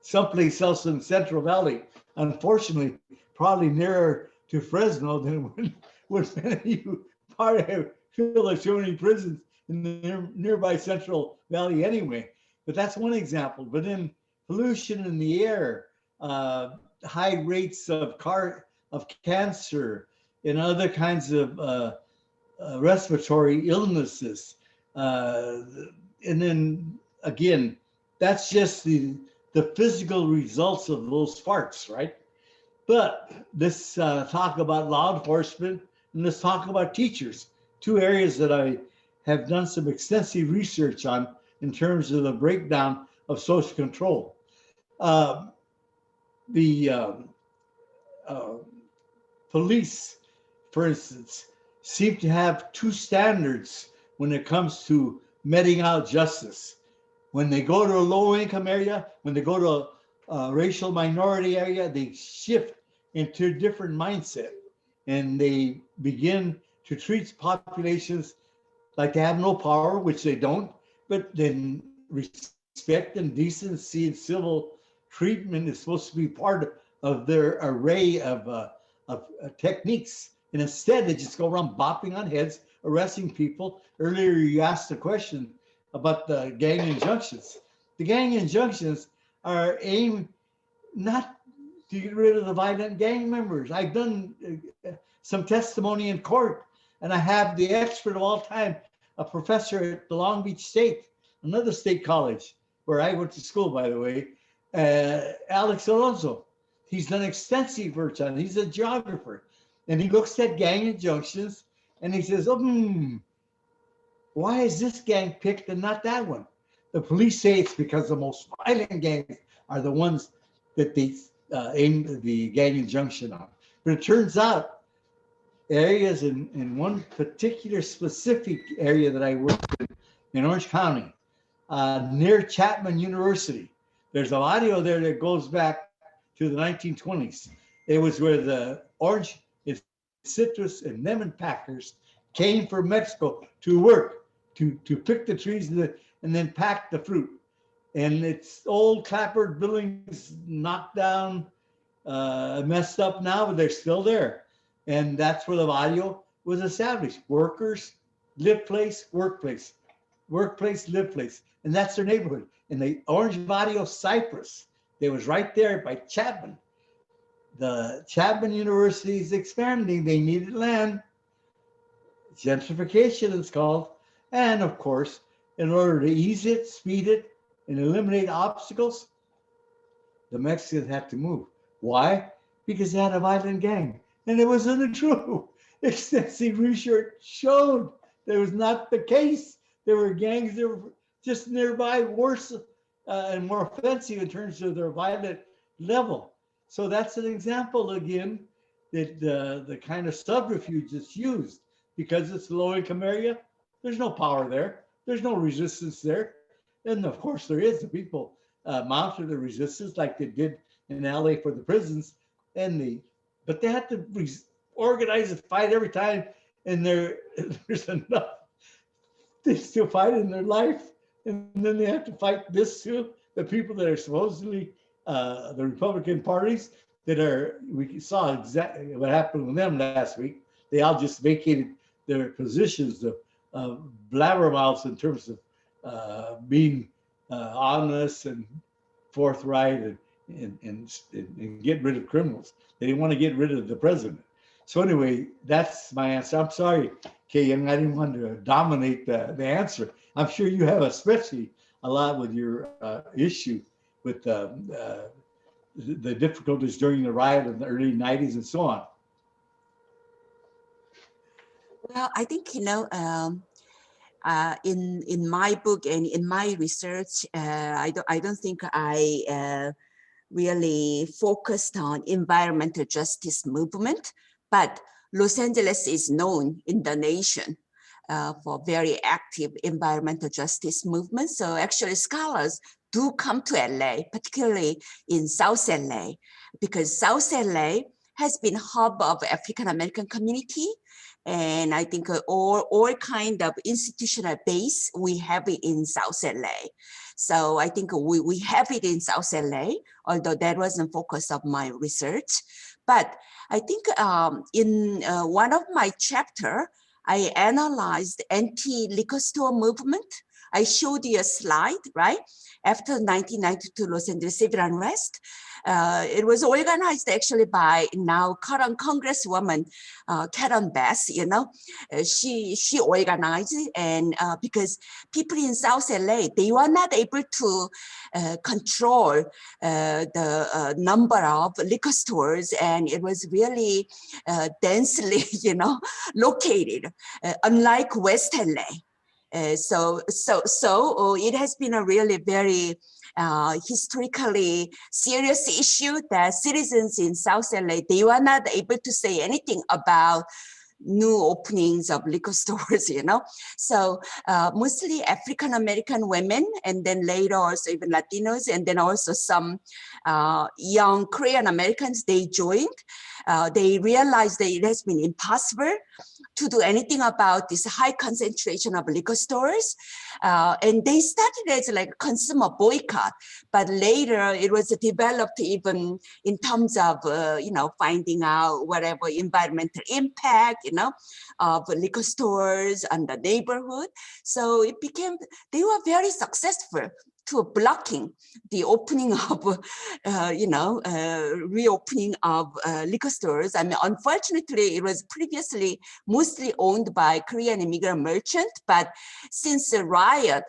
someplace else in Central Valley. Unfortunately, probably nearer to Fresno than would many of you probably feel there's so many prisons in the nearby Central Valley anyway. But that's one example. But then pollution in the air, high rates of cancer and other kinds of respiratory illnesses. And then again, that's just the physical results of those farts, right? But let's talk about law enforcement, and let's talk about teachers, two areas that I have done some extensive research on in terms of the breakdown of social control. The police, for instance, seem to have two standards when it comes to meting out justice. When they go to a low-income area, when they go to a racial minority area, they shift into a different mindset, and they begin to treat populations like they have no power, which they don't, but then respect and decency and civil treatment is supposed to be part of their array of techniques. And instead, they just go around bopping on heads, arresting people. Earlier, you asked a question about the gang injunctions. The gang injunctions are aimed not to get rid of the violent gang members. I've done some testimony in court, and I have the expert of all time, a professor at the Long Beach State, another state college where I went to school, by the way, Alex Alonso. He's done extensive work on it. He's a geographer, and he looks at gang injunctions and he says, why is this gang picked and not that one? The police say it's because the most violent gangs are the ones that they aim the gang injunction on. But it turns out areas in one particular specific area that I worked in Orange County, near Chapman University, there's an audio there that goes back to the 1920s. It was where the orange, citrus, and lemon packers came from Mexico to work, to pick the trees and then pack the fruit. And it's old clapboard buildings knocked down, messed up now, but they're still there. And that's where the barrio was established. Workers, live place, workplace. Workplace, live place. And that's their neighborhood. And the Orange Barrio Cypress, they was right there by Chapman. The Chapman University is expanding. They needed land. Gentrification it's called. And of course, in order to ease it, speed it, and eliminate obstacles, the Mexicans had to move. Why? Because they had a violent gang. And it wasn't true. Extensive research showed that was not the case. There were gangs that were just nearby, worse and more offensive in terms of their violent level. So that's an example, again, that the kind of subterfuge that's used. Because it's a low-income area, there's no power there. There's no resistance there. And of course there is. The people mounted the resistance like they did in LA for the prisons. But they had to organize and fight every time. And there's enough. They still fight in their life. And then they have to fight this too. The people that are supposedly the Republican parties that are, we saw exactly what happened with them last week. They all just vacated their positions of blabbermouths in terms of being honest and forthright and get rid of criminals. They didn't want to get rid of the president. So anyway, that's my answer. I'm sorry, Kyeyoung, I didn't want to dominate the answer. I'm sure you have especially a lot with your issue with the difficulties during the riot in the early 90s and so on. Well, I think, in my book and in my research, I don't think I really focused on environmental justice movement, but Los Angeles is known in the nation for very active environmental justice movement. So actually scholars do come to LA, particularly in South LA, because South LA has been hub of African-American community. And I think all kind of institutional base, we have it in South LA. So I think we have it in South LA, although that wasn't focus of my research. But I think in one of my chapter, I analyzed anti-liquor store movement. I showed you a slide, right? After 1992 Los Angeles Civil Unrest, It was organized actually by now current Congresswoman Karen Bass. You know, she organized it, and because people in South LA, they were not able to control the number of liquor stores, and it was really densely, you know, located, unlike West LA. So it has been a really very historically serious issue that citizens in South LA, they were not able to say anything about new openings of liquor stores, you know. So mostly African-American women, and then later also even Latinos, and then also some young Korean Americans, they joined. They realized that it has been impossible to do anything about this high concentration of liquor stores. And they started as like a consumer boycott, but later it was developed even in terms of, you know, finding out whatever environmental impact, you know, of liquor stores and the neighborhood. So it became, they were very successful to blocking the opening of, you know, reopening of liquor stores. I mean, unfortunately, it was previously mostly owned by Korean immigrant merchants, but since the riot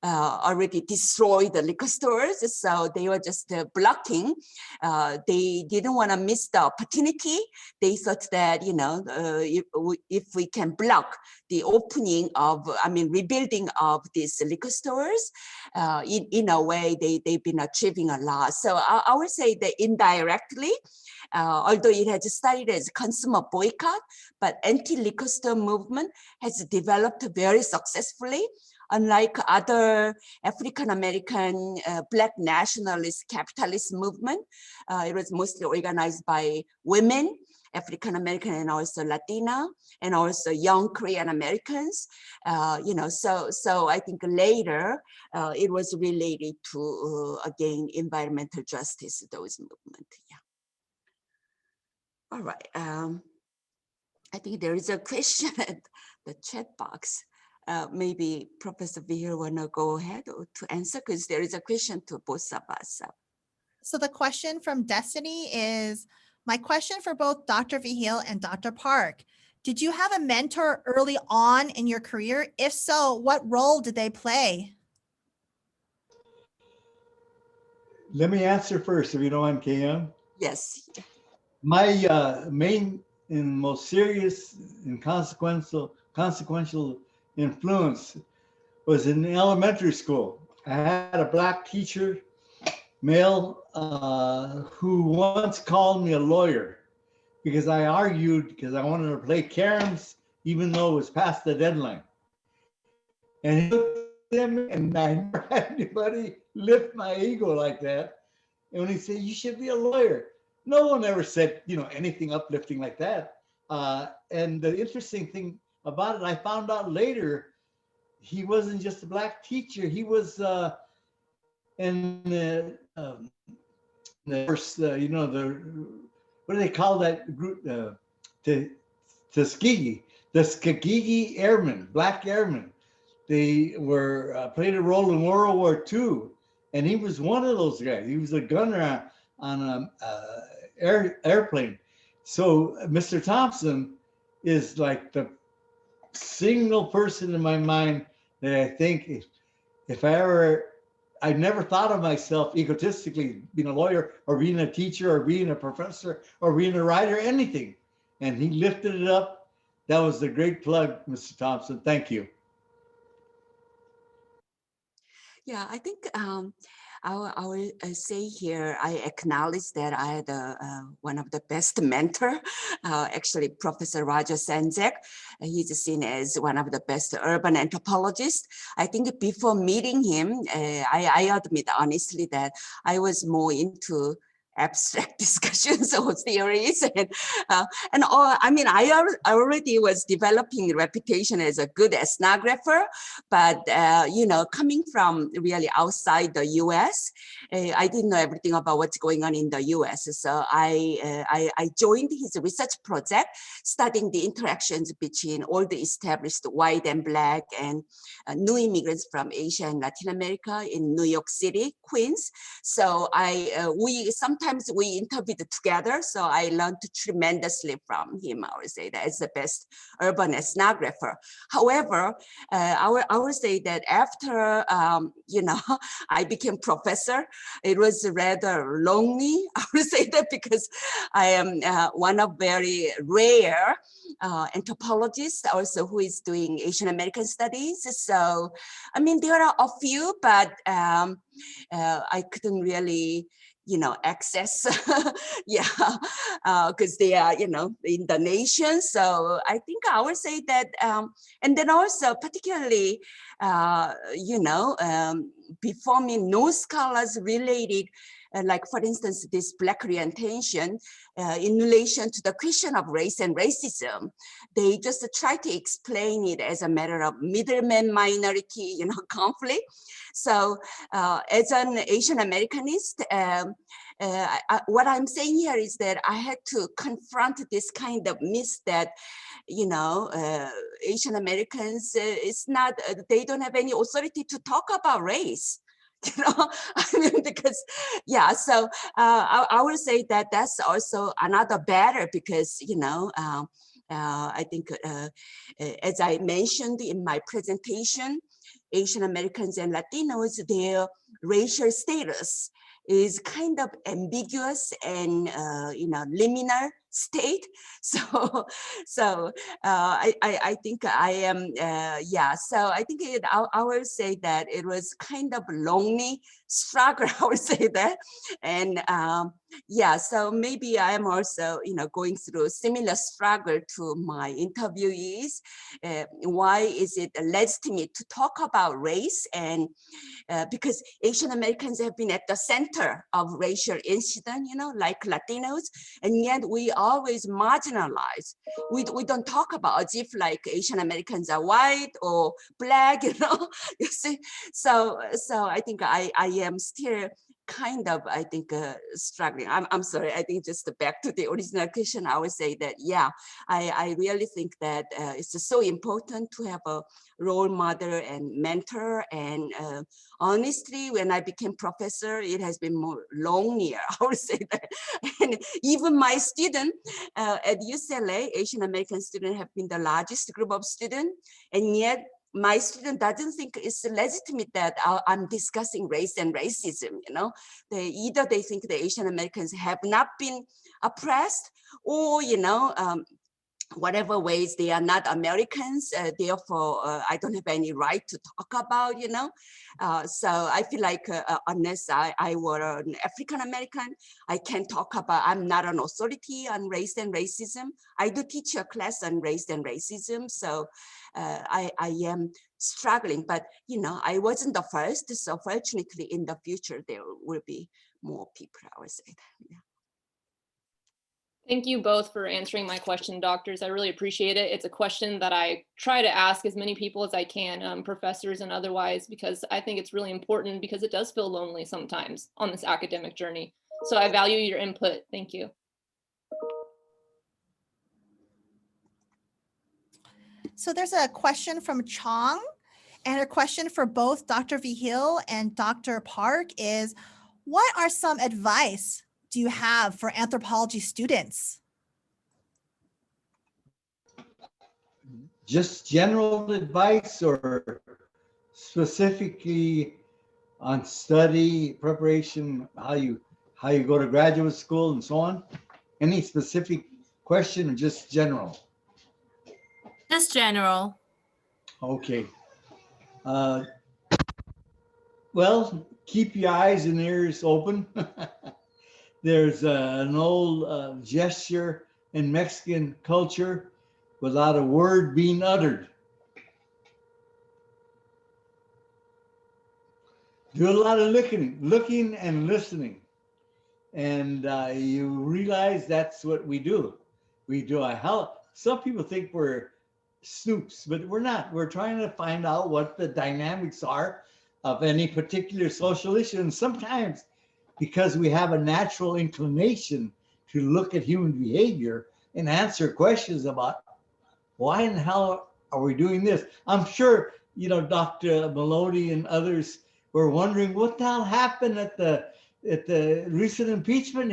already destroyed the liquor stores, so they were just blocking. They didn't want to miss the opportunity. They thought that, you know, if we can block the opening of, I mean, rebuilding of these liquor stores, in a way, they've been achieving a lot. So I would say that indirectly, although it has started as a consumer boycott, but anti-liquor store movement has developed very successfully. Unlike other African-American Black nationalist capitalist movement, it was mostly organized by women, African-American and also Latina, and also young Korean Americans. You know, so I think later it was related to, again, environmental justice, those movements, yeah. All right, I think there is a question at the chat box. Maybe Professor Vigil wanna go ahead to answer, because there is a question to both of us. So the question from Destiny is, my question for both Dr. Vigil and Dr. Park. Did you have a mentor early on in your career? If so, what role did they play? Let me answer first, if you don't mind, Kyeyoung. Yes. My main and most serious and consequential influence was in elementary school. I had a Black teacher, male, who once called me a lawyer because I argued because I wanted to play caroms even though it was past the deadline. And he looked at me, and I never had anybody lift my ego like that. And when he said, "You should be a lawyer," no one ever said, you know, anything uplifting like that. And the interesting thing about it, I found out later, he wasn't just a Black teacher. He was in the first, you know, what do they call that group? The Tuskegee, the Tuskegee Airmen, Black Airmen. They were played a role in World War II, and he was one of those guys. He was a gunner on an airplane. So Mr. Thompson is like the single person in my mind that I think if I never thought of myself egotistically being a lawyer or being a teacher or being a professor or being a writer, anything. And he lifted it up. That was a great plug, Mr. Thompson. Thank you. Yeah, I think I will say here, I acknowledge that I had one of the best mentor, actually Professor Roger Sanzek. He's seen as one of the best urban anthropologists. I think before meeting him, I admit honestly that I was more into abstract discussions or theories, and I mean, I already was developing a reputation as a good ethnographer, but you know, coming from really outside the U.S., I didn't know everything about what's going on in the U.S. So I joined his research project, studying the interactions between all the established white and Black and new immigrants from Asia and Latin America in New York City, Queens. So we sometimes sometimes we interviewed together, so I learned tremendously from him. I would say that as the best urban ethnographer. However, I would say that after, I became professor, it was rather lonely. I would say that because I am one of very rare anthropologists also who is doing Asian American studies. So, I mean, there are a few, but I couldn't really, access, because they are, in the nation. So I think I would say that, and then also particularly, before me, no scholars related, like for instance, this Black orientation in relation to the question of race and racism. They just try to explain it as a matter of middleman minority, conflict. So as an Asian Americanist, what I'm saying here is that I had to confront this kind of myth that, Asian Americans, it's not, they don't have any authority to talk about race. I mean, because, so I would say that that's also another barrier because, I think, as I mentioned in my presentation, Asian Americans and Latinos, their racial status is kind of ambiguous and, liminal state. So I think I am, so I think I would say that it was kind of lonely struggle, I would say that. And so maybe I am also, going through a similar struggle to my interviewees. Why is it legitimate to talk about race? And because Asian Americans have been at the center of racial incident, like Latinos, and yet we always marginalize. We don't talk about as if like Asian Americans are white or black, you see. So I think I am still kind of, I think, struggling. I'm sorry, I think just back to the original question, I would say that, I really think that it's just so important to have a role model and mentor. And honestly, when I became professor, it has been more lonelier, I would say that. And even my student at UCLA, Asian American students have been the largest group of students, and yet my student doesn't think it's legitimate that I'm discussing race and racism, Either they think the Asian Americans have not been oppressed, or, whatever ways they are not Americans, therefore I don't have any right to talk about, So I feel like unless I were an African American, I can talk about, I'm not an authority on race and racism. I do teach a class on race and racism, so I am struggling, but I wasn't the first, so fortunately in the future there will be more people, I would say that, Thank you both for answering my question, doctors. I really appreciate it. It's a question that I try to ask as many people as I can, professors and otherwise, because I think it's really important because it does feel lonely sometimes on this academic journey. So I value your input. Thank you. So there's a question from Chong, and a question for both Dr. Vigil and Dr. Park is, what are some advice do you have for anthropology students? Just general advice or specifically on study preparation, how you go to graduate school and so on? Any specific question or just general? Just general. Okay. Well, keep your eyes and ears open. There's an old gesture in Mexican culture without a word being uttered. Do a lot of looking and listening. And you realize that's what we do. We do a hell. Some people think we're snoops, but we're not. We're trying to find out what the dynamics are of any particular social issue. And sometimes because we have a natural inclination to look at human behavior and answer questions about why in the hell are we doing this? I'm sure, Dr. Maloney and others were wondering what the hell happened at the at the recent impeachment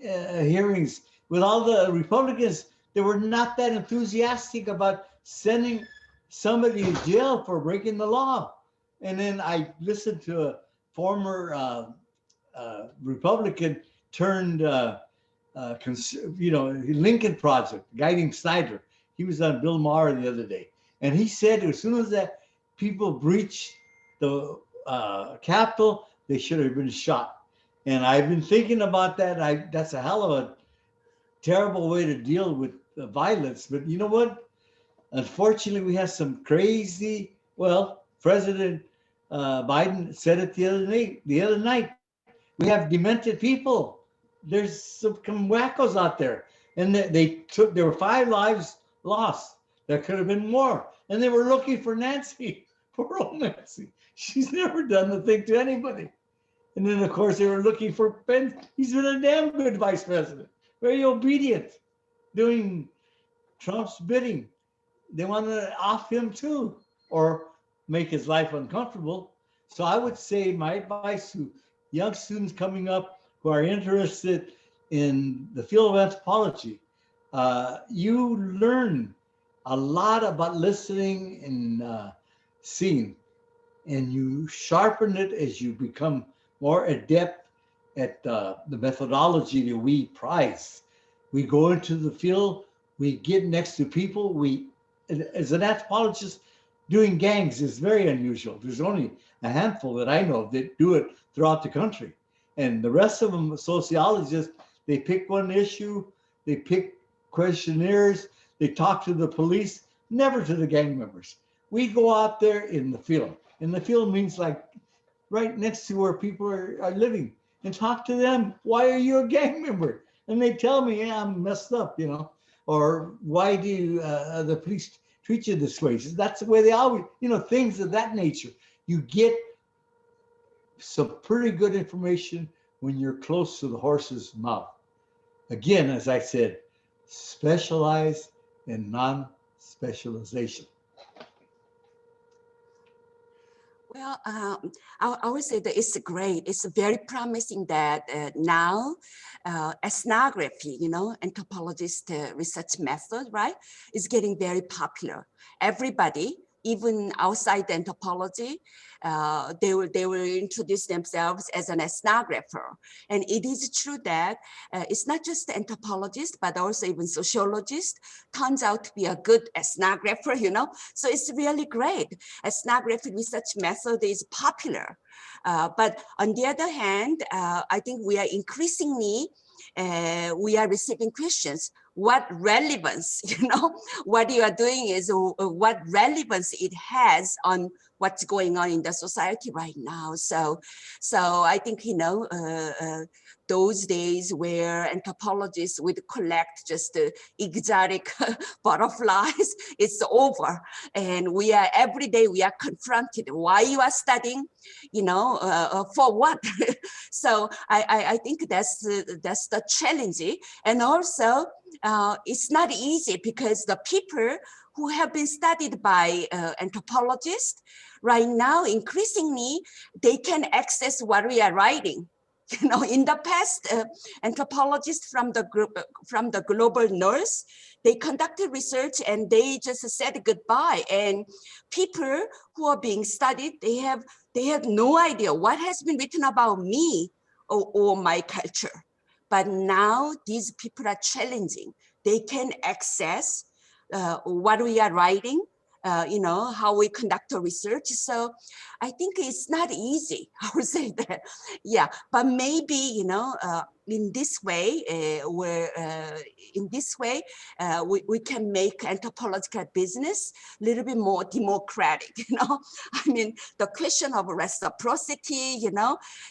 hearings with all the Republicans, they were not that enthusiastic about sending somebody to jail for breaking the law. And then I listened to a former Republican turned, Lincoln Project, a guy named Snyder. He was on Bill Maher the other day. And he said as soon as that people breached the Capitol, they should have been shot. And I've been thinking about that. That's a hell of a terrible way to deal with violence. But you know what? Unfortunately, we have some crazy, President Biden said it the other night. We have demented people. There's some wackos out there. And there were 5 lives lost. There could have been more. And they were looking for Nancy. Poor old Nancy. She's never done the thing to anybody. And then, of course, they were looking for Pence. He's been a damn good vice president. Very obedient, doing Trump's bidding. They want to off him too, or make his life uncomfortable. So I would say my advice to young students coming up who are interested in the field of anthropology, you learn a lot about listening and seeing, and you sharpen it as you become more adept at the methodology that we prize. We go into the field, we get next to people. As an anthropologist, doing gangs is very unusual. There's only a handful that I know that do it throughout the country. And the rest of them, sociologists, they pick one issue, they pick questionnaires, they talk to the police, never to the gang members. We go out there in the field. And the field means like right next to where people are living, and talk to them. Why are you a gang member? And they tell me, yeah, I'm messed up, or why do the police treat you this way? That's the way they always, things of that nature. You get some pretty good information when you're close to the horse's mouth. Again, as I said, specialize and non-specialization. Well, I would say that it's great. It's very promising that now ethnography, anthropologist research method, right, is getting very popular. Everybody, even outside anthropology, they will introduce themselves as an ethnographer. And it is true that it's not just anthropologists, but also even sociologists turns out to be a good ethnographer, So it's really great. Ethnography research method is popular. But on the other hand, I think we are increasingly we are receiving questions. What relevance, what you are doing is what relevance it has on what's going on in the society right now. So I think, those days where anthropologists would collect just exotic butterflies, it's over. And every day we are confronted. Why you are studying, for what? So I think that's the challenge. And also it's not easy because the people who have been studied by anthropologists right now, increasingly, they can access what we are writing. In the past, anthropologists from the global north, they conducted research and they just said goodbye. And people who are being studied, they have no idea what has been written about me or my culture. But now these people are challenging. They can access what we are writing, how we conduct our research. So I think it's not easy, I would say that. Yeah, but maybe, in this way, we can make anthropological business a little bit more democratic, I mean, the question of reciprocity,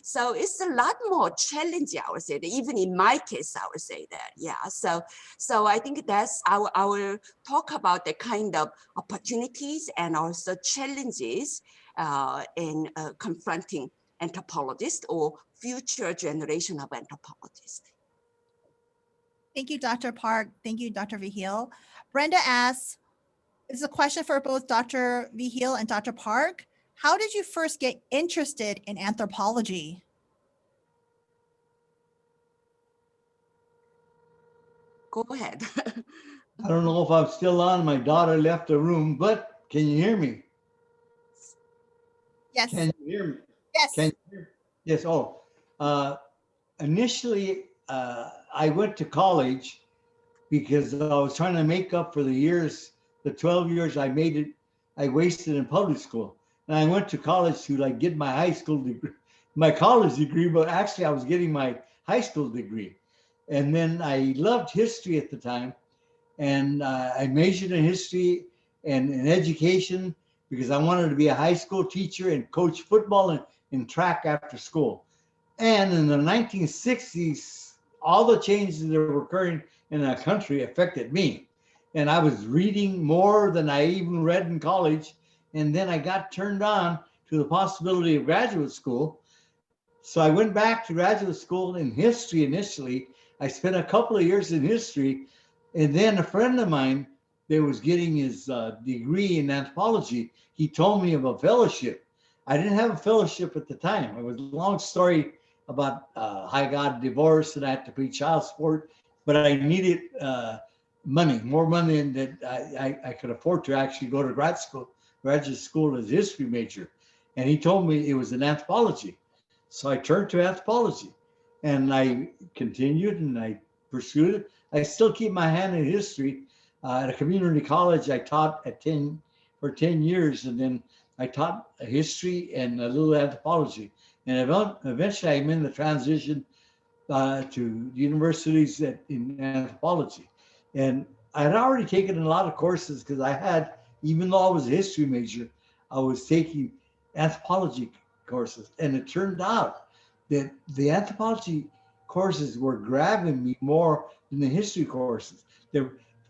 so it's a lot more challenging, I would say that. Even in my case, I would say that, yeah. So I think that's our talk about the kind of opportunities and also challenges in confronting anthropologists or future generation of anthropologists. Thank you, Dr. Park. Thank you, Dr. Vigil. Brenda asks, this is a question for both Dr. Vigil and Dr. Park. How did you first get interested in anthropology? go ahead. I don't know if I'm still on. My daughter left the room, but can you hear me? Yes. Can you hear me? Yes. Can you hear me? Yes. Oh, initially, I went to college because I was trying to make up for the years, the 12 years I wasted in public school. And I went to college to like get my high school degree, my college degree, but actually I was getting my high school degree. And then I loved history at the time. And I majored in history and in education because I wanted to be a high school teacher and coach football and track after school. And in the 1960s, all the changes that were occurring in our country affected me. And I was reading more than I even read in college. And then I got turned on to the possibility of graduate school. So I went back to graduate school in history initially. I spent a couple of years in history. And then a friend of mine that was getting his degree in anthropology, he told me of a fellowship. I didn't have a fellowship at the time. It was a long story about how I got divorced and I had to pay child support, but I needed money, more money than that I could afford to actually go to graduate school as a history major. And he told me it was in anthropology. So I turned to anthropology and I continued and I pursued it. I still keep my hand in history. At a community college, I taught for 10 years, and then I taught history and a little anthropology. And eventually I'm in the transition to universities in anthropology. And I had already taken a lot of courses because even though I was a history major, I was taking anthropology courses. And it turned out that the anthropology courses were grabbing me more than the history courses.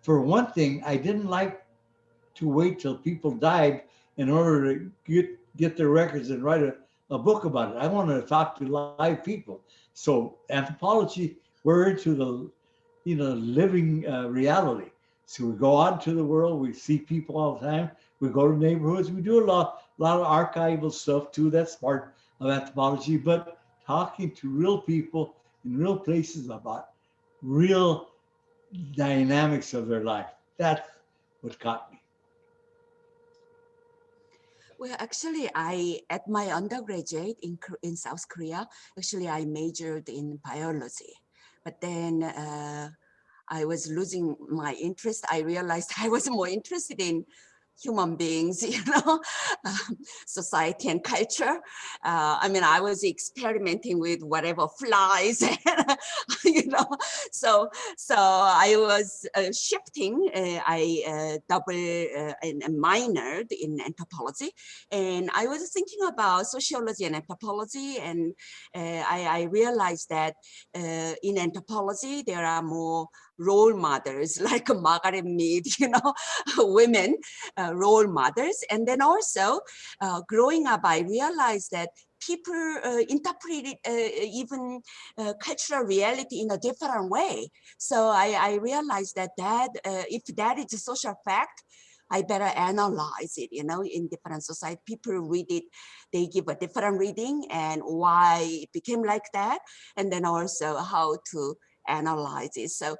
For one thing, I didn't like to wait till people died in order to get their records and write a book about it. I wanted to talk to live people. So anthropology, we're into the living reality. So we go out into the world, we see people all the time, we go to neighborhoods, we do a lot of archival stuff too. That's part of anthropology, but talking to real people in real places about real dynamics of their life. That's what caught me. Well, actually, at my undergraduate in South Korea, actually, I majored in biology. But then I was losing my interest. I realized I was more interested in human beings, society and culture. I was experimenting with whatever flies, So I was shifting. I minored in anthropology, and I was thinking about sociology and anthropology, and I realized that in anthropology there are more role models like Margaret Mead, women role models. And then also growing up, I realized that people interpreted even cultural reality in a different way. So I realized that if that is a social fact, I better analyze it, in different society. People read it, they give a different reading and why it became like that. And then also how to analyze it. So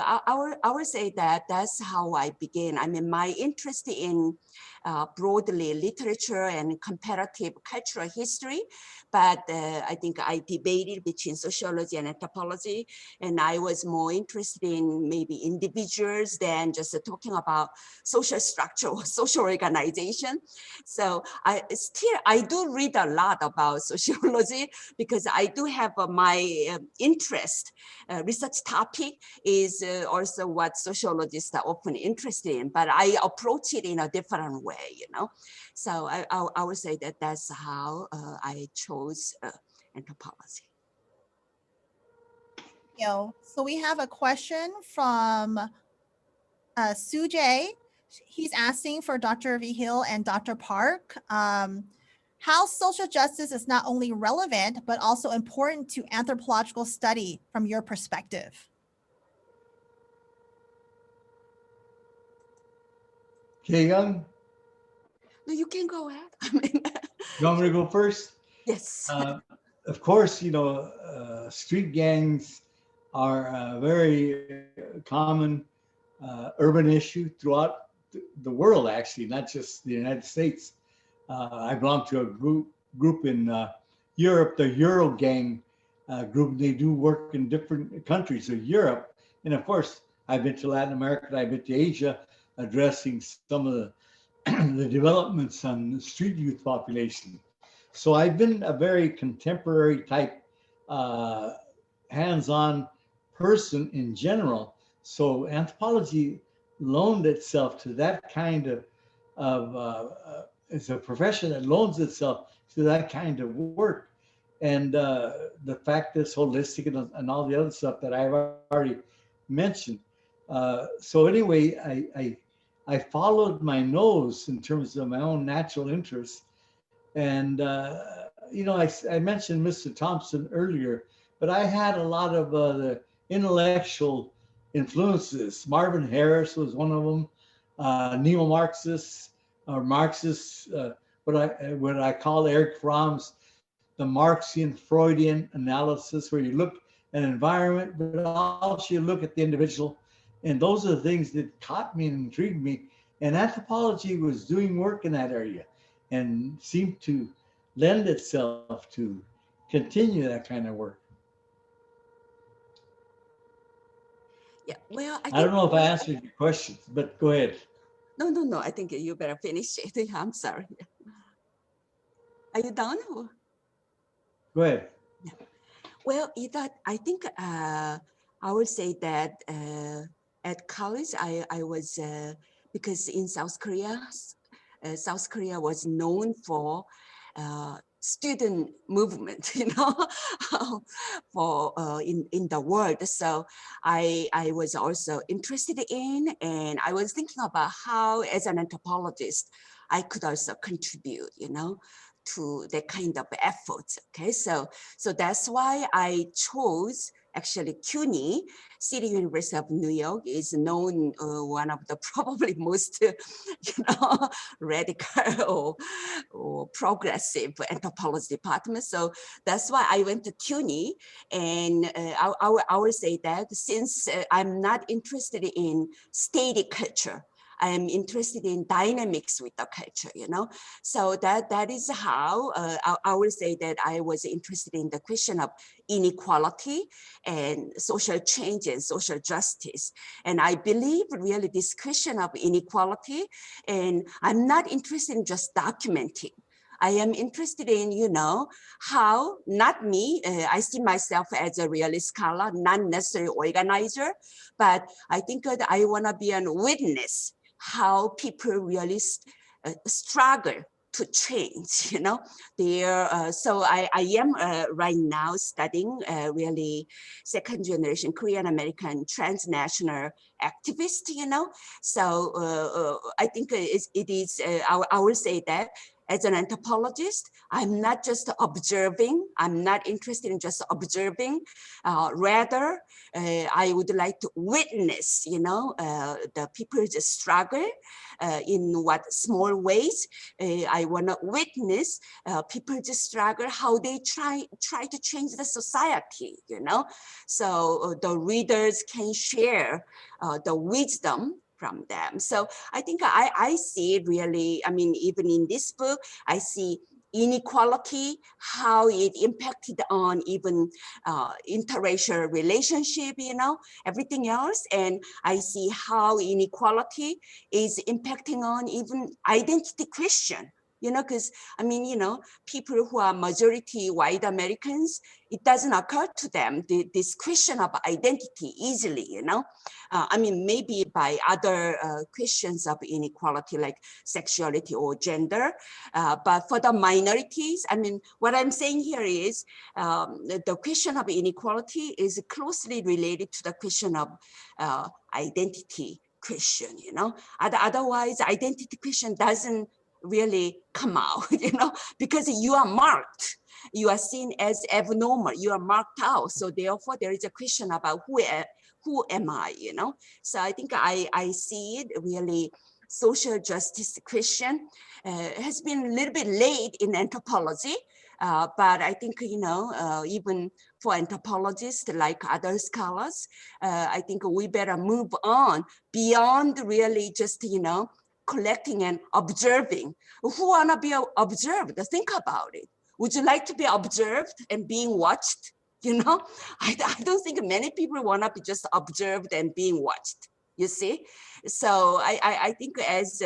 I would say that that's how I began. My interest in broadly literature and comparative cultural history, but I think I debated between sociology and anthropology, and I was more interested in maybe individuals than just talking about social structure or social organization. So I do read a lot about sociology because I do have my interest. Research topic is also what sociologists are often interested in, but I approach it in a different way, So I would say that that's how I chose anthropology. So we have a question from Sujay. He's asking for Dr. Vigil and Dr. Park. How social justice is not only relevant, but also important to anthropological study from your perspective? Kyeyoung? No, you can go ahead. You want me to go first? Yes. Of course, street gangs are a very common urban issue throughout the world, actually, not just the United States. I belong to a group in Europe, the Euro Gang group. They do work in different countries of Europe. And of course, I've been to Latin America, I've been to Asia, addressing some of the developments on the street youth population. So I've been a very contemporary type, hands-on person in general. So anthropology loaned itself to that kind of it's a profession that loans itself to that kind of work. And the fact that it's holistic and all the other stuff that I've already mentioned. So anyway, I followed my nose in terms of my own natural interests. And, you know, I mentioned Mr. Thompson earlier, but I had a lot of the intellectual influences. Marvin Harris was one of them, neo-Marxists or Marxists, what I call Eric Fromm's the Marxian Freudian analysis, where you look at an environment, but also you look at the individual. And those are the things that caught me and intrigued me. And anthropology was doing work in that area and seemed to lend itself to continue that kind of work. Yeah, well, I don't know if I answered your questions, but go ahead. No. I think you better finish it. I'm sorry. Are you done? Go ahead. Yeah. Well, I think I would say that at college I was because in South Korea was known for student movement, you know, for in the world. So I was also interested in, and I was thinking about how, as an anthropologist, I could also contribute, you know, to that kind of efforts. Okay, so that's why I chose actually CUNY, City University of New York, is known one of the probably most, you know, radical or progressive anthropology department. So that's why I went to CUNY, and I will say that since I'm not interested in static culture, I am interested in dynamics with the culture, you know. So that is how I will say that I was interested in the question of inequality and social change and social justice. And I believe really this question of inequality, and I'm not interested in just documenting. I am interested in, you know, how, not me, I see myself as a realist scholar, not necessarily organizer, but I think that I want to be a witness how people really struggle to change, you know. So I am right now studying really second generation Korean American transnational activist, you know. So I think it is, I will say that as an anthropologist, I'm not just observing, I'm not interested in just observing, rather I would like to witness, you know, the people's struggle in what small ways. I want to witness people's struggle, how they try to change the society, you know. So the readers can share the wisdom from them. So I think I see it really, I mean, even in this book, I see inequality, how it impacted on even interracial relationship, you know, everything else. And I see how inequality is impacting on even identity question, you know, because I mean, you know, people who are majority white Americans, it doesn't occur to them this question of identity easily, you know. I mean, maybe by other questions of inequality like sexuality or gender, but for the minorities, I mean, what I'm saying here is the question of inequality is closely related to the question of identity question, you know. Otherwise, identity question doesn't really come out, you know, because you are marked. You are seen as abnormal, you are marked out. So therefore there is a question about who am I, you know? So I think I see it really, social justice question has been a little bit late in anthropology, but I think, you know, even for anthropologists like other scholars. I think we better move on beyond really just, collecting and observing. Who wanna be observed? Think about it. Would you like to be observed and being watched? I don't think many people wanna be just observed and being watched, you see? So I think as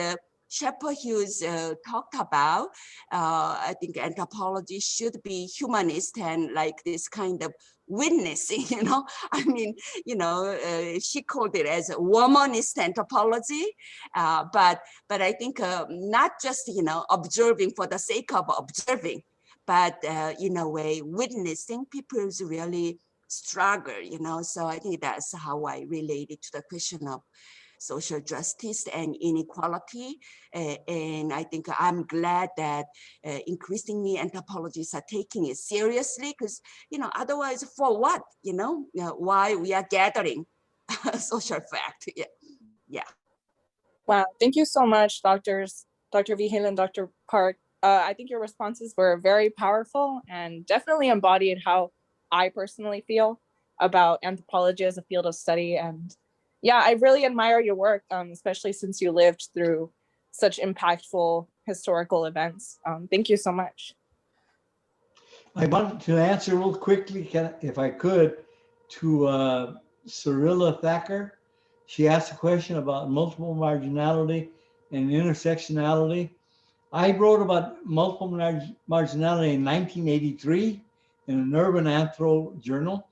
Shepard Hughes talked about, I think anthropology should be humanist and like this kind of witnessing, I mean, she called it as a womanist anthropology, but I think not just, observing for the sake of observing, but in a way, witnessing people's really struggle, so I think that's how I related to the question of social justice and inequality. And I think I'm glad that increasingly anthropologists are taking it seriously, because, otherwise for what, why we are gathering social fact. Yeah. Wow, thank you so much, Dr. Vigil and Dr. Park. I think your responses were very powerful and definitely embodied how I personally feel about anthropology as a field of study. And yeah, I really admire your work, especially since you lived through such impactful historical events. Thank you so much. I wanted to answer real quickly, if I could, to Cyrilla Thacker. She asked a question about multiple marginality and intersectionality. I wrote about multiple marginality in 1983 in an Urban Anthro journal.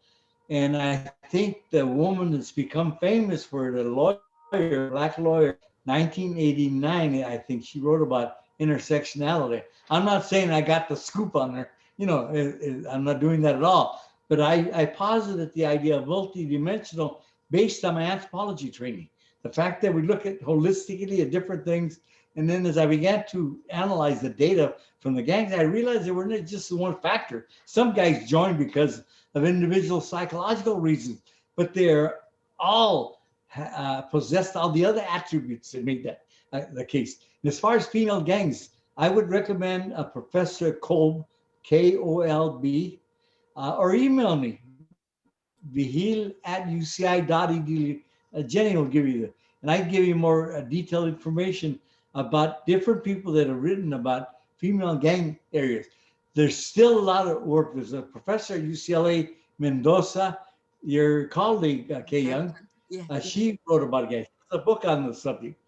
And I think the woman that's become famous for the lawyer, Black lawyer, 1989, I think she wrote about intersectionality. I'm not saying I got the scoop on her, I'm not doing that at all. But I posited the idea of multidimensional based on my anthropology training. The fact that we look at holistically at different things. And then as I began to analyze the data from the gangs, I realized they were not just one factor. Some guys joined because of individual psychological reasons, but they're all possessed all the other attributes that made that the case. And as far as female gangs, I would recommend Professor Kolb, K-O-L-B, or email me, vigil@uci.edu. Jenny will give you that. And I can give you more detailed information about different people that have written about female gang areas. There's still a lot of work. There's a professor at UCLA, Mendoza, your colleague, Kyeyoung. She wrote about gangs. There's a book on the subject.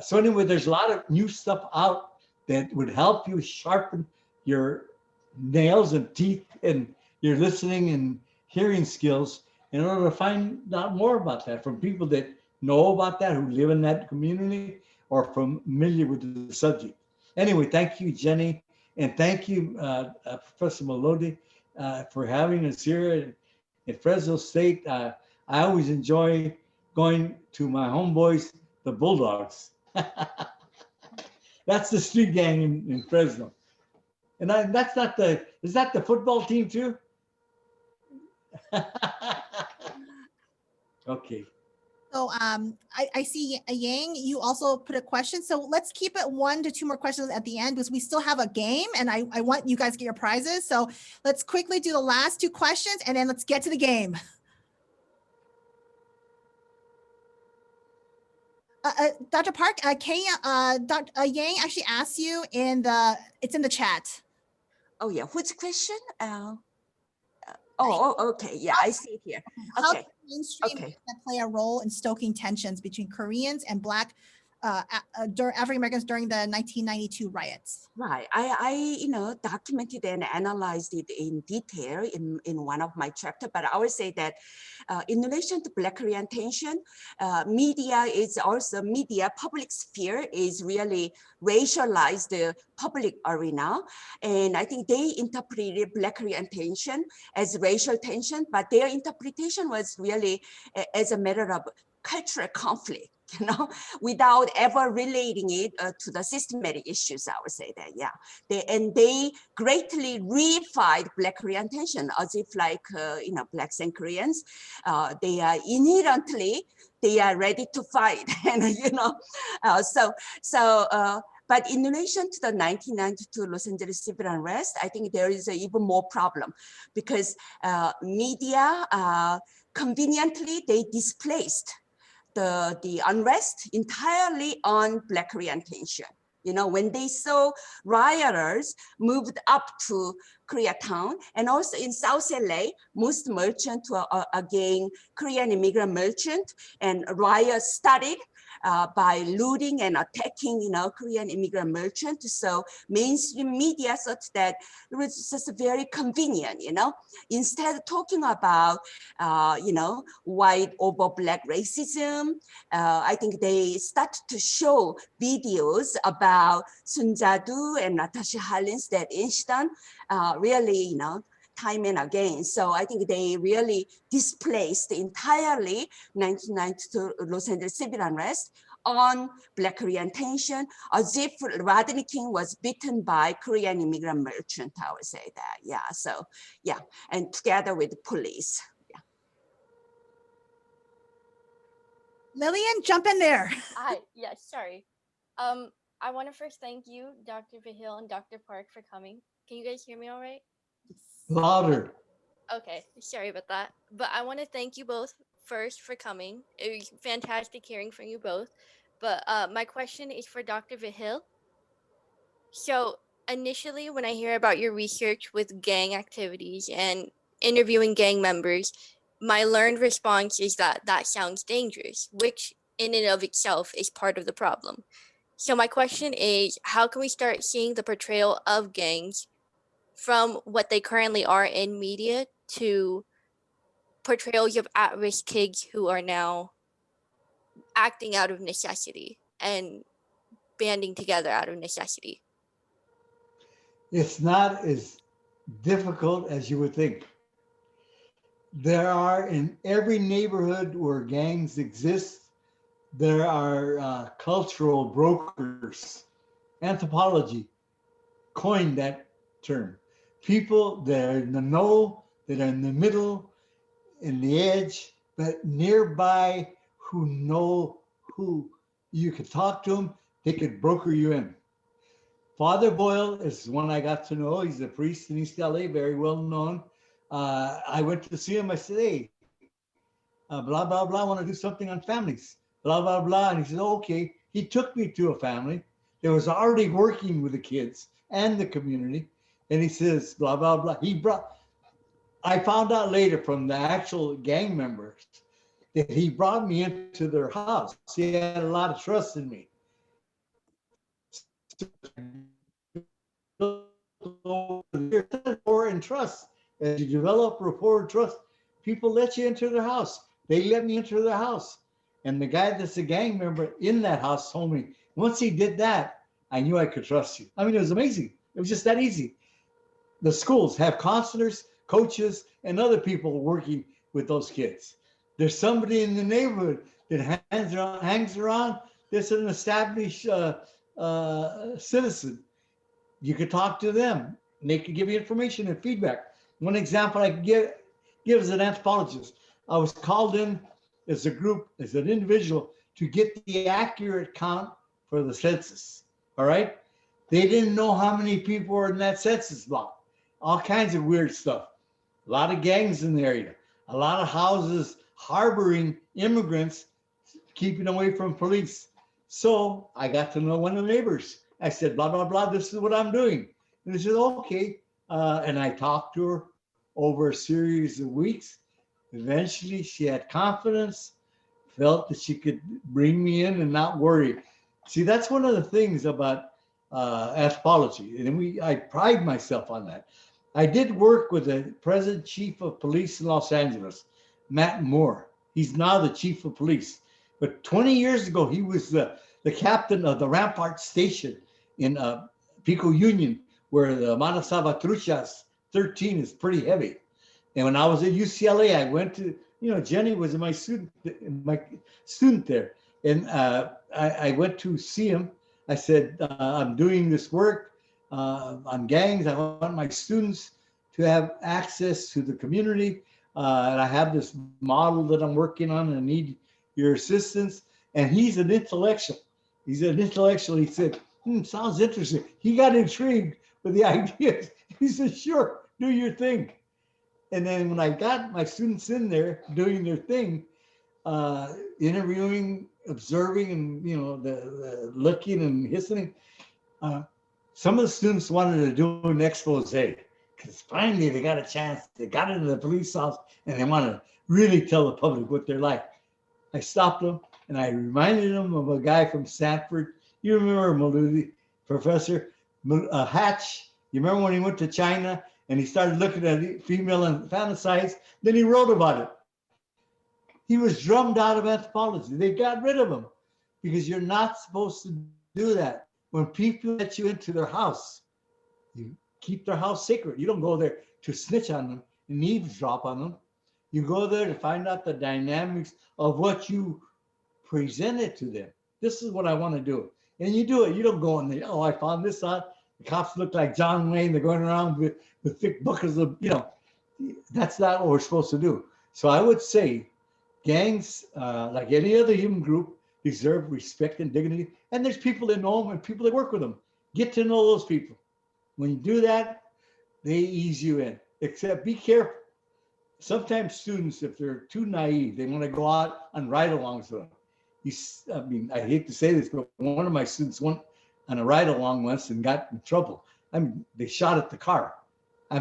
So anyway, there's a lot of new stuff out that would help you sharpen your nails and teeth and your listening and hearing skills in order to find out more about that from people that know about that, who live in that community or familiar with the subject. Anyway, thank you, Jenny. And thank you, Professor Melody, for having us here at Fresno State. I always enjoy going to my homeboys, the Bulldogs. That's the street gang in Fresno. And that's not is that the football team too? Okay. So I see Yang, you also put a question. So let's keep it 1 to 2 more questions at the end because we still have a game and I want you guys to get your prizes. So let's quickly do the last 2 questions and then let's get to the game. Dr. Park, Dr. Yang actually asked you it's in the chat. Oh yeah, which question? Okay, yeah, I see it here. How Okay. can mainstream media play a role in stoking tensions between Koreans and Black African Americans during the 1992 riots? Right. I documented and analyzed it in detail in one of my chapters, but I would say that in relation to Black orientation, public sphere is really racialized public arena. And I think they interpreted Black orientation as racial tension, but their interpretation was really as a matter of cultural conflict. Without ever relating it to the systematic issues, I would say that, yeah. They greatly reified Black orientation as if like, Blacks and Koreans, they are inherently, they are ready to fight. And, But in relation to the 1992 Los Angeles civil unrest, I think there is an even more problem because media conveniently, they displaced the unrest entirely on Black orientation. You know, when they saw rioters moved up to Koreatown, and also in South LA, most merchants were again Korean immigrant merchant, and riots started by looting and attacking, you know, Korean immigrant merchants. So mainstream media thought that it was just very convenient, you know, instead of talking about, you know, white over Black racism, I think they started to show videos about Sun Ja-doo and Natasha Harlins, that incident, really, you know, time and again. So I think they really displaced entirely 1992 Los Angeles civil unrest on Black orientation, as if Rodney King was beaten by Korean immigrant merchant, I would say that. Yeah, so yeah, and together with the police. Lillian, jump in there. Hi, yes, sorry. I want to first thank you, Dr. Vigil and Dr. Park, for coming. Can you guys hear me all right? Louder. Okay, sorry about that. But I want to thank you both first for coming. It was fantastic hearing from you both. But my question is for Dr. Vigil. So initially, when I hear about your research with gang activities and interviewing gang members, my learned response is that that sounds dangerous, which in and of itself is part of the problem. So my question is, how can we start seeing the portrayal of gangs from what they currently are in media to portrayals of at-risk kids who are now acting out of necessity and banding together out of necessity? It's not as difficult as you would think. There are, in every neighborhood where gangs exist, there are cultural brokers. Anthropology coined that term. People that are in the know, that are in the middle, in the edge, but nearby, who know who you could talk to them, they could broker you in. Father Boyle is one I got to know. He's a priest in East LA, very well known. I went to see him. I said, hey, blah, blah, blah, I want to do something on families, blah, blah, blah. And he said, oh, okay. He took me to a family that was already working with the kids and the community. And he says, blah, blah, blah. I found out later from the actual gang members that he brought me into their house. He had a lot of trust in me. Rapport and trust. As you develop rapport and trust, people let you into their house. They let me into their house. And the guy that's a gang member in that house told me, once he did that, I knew I could trust you. I mean, it was amazing. It was just that easy. The schools have counselors, coaches, and other people working with those kids. There's somebody in the neighborhood that hangs around that's an established citizen. You could talk to them and they could give you information and feedback. One example I could give as an anthropologist, I was called in as a group, as an individual, to get the accurate count for the census, all right? They didn't know how many people were in that census block. All kinds of weird stuff. A lot of gangs in the area, a lot of houses harboring immigrants, keeping away from police. So I got to know one of the neighbors. I said, blah, blah, blah, this is what I'm doing. And they said, okay. And I talked to her over a series of weeks. Eventually she had confidence, felt that she could bring me in and not worry. See, that's one of the things about anthropology. And I pride myself on that. I did work with the present chief of police in Los Angeles, Matt Moore. He's now the chief of police. But 20 years ago, he was the captain of the Rampart Station in Pico Union, where the Mana Salvatruchas 13 is pretty heavy. And when I was at UCLA, I went to, Jenny was my student there. And I went to see him. I said, I'm doing this work on gangs. I want my students to have access to the community. And I have this model that I'm working on and I need your assistance. And he's an intellectual. He said, Sounds interesting. He got intrigued with the ideas. He said, sure, do your thing. And then when I got my students in there doing their thing, interviewing, observing, and the looking and listening, some of the students wanted to do an expose because finally they got a chance. They got into the police office and they want to really tell the public what they're like. I stopped them and I reminded them of a guy from Stanford. You remember Maludi, Professor Hatch? You remember when he went to China and he started looking at female infanticide? Then he wrote about it. He was drummed out of anthropology. They got rid of him because you're not supposed to do that. When people let you into their house, you keep their house sacred. You don't go there to snitch on them and eavesdrop on them. You go there to find out the dynamics of what you presented to them. This is what I want to do. And you do it. You don't go in there, oh, I found this out. The cops look like John Wayne. They're going around with thick buckets of, that's not what we're supposed to do. So I would say gangs, like any other human group, deserve respect and dignity. And there's people that know them and people that work with them. Get to know those people. When you do that, they ease you in. Except be careful. Sometimes students, if they're too naive, they want to go out on ride-alongs with them. I hate to say this, but one of my students went on a ride-along once and got in trouble. They shot at the car. I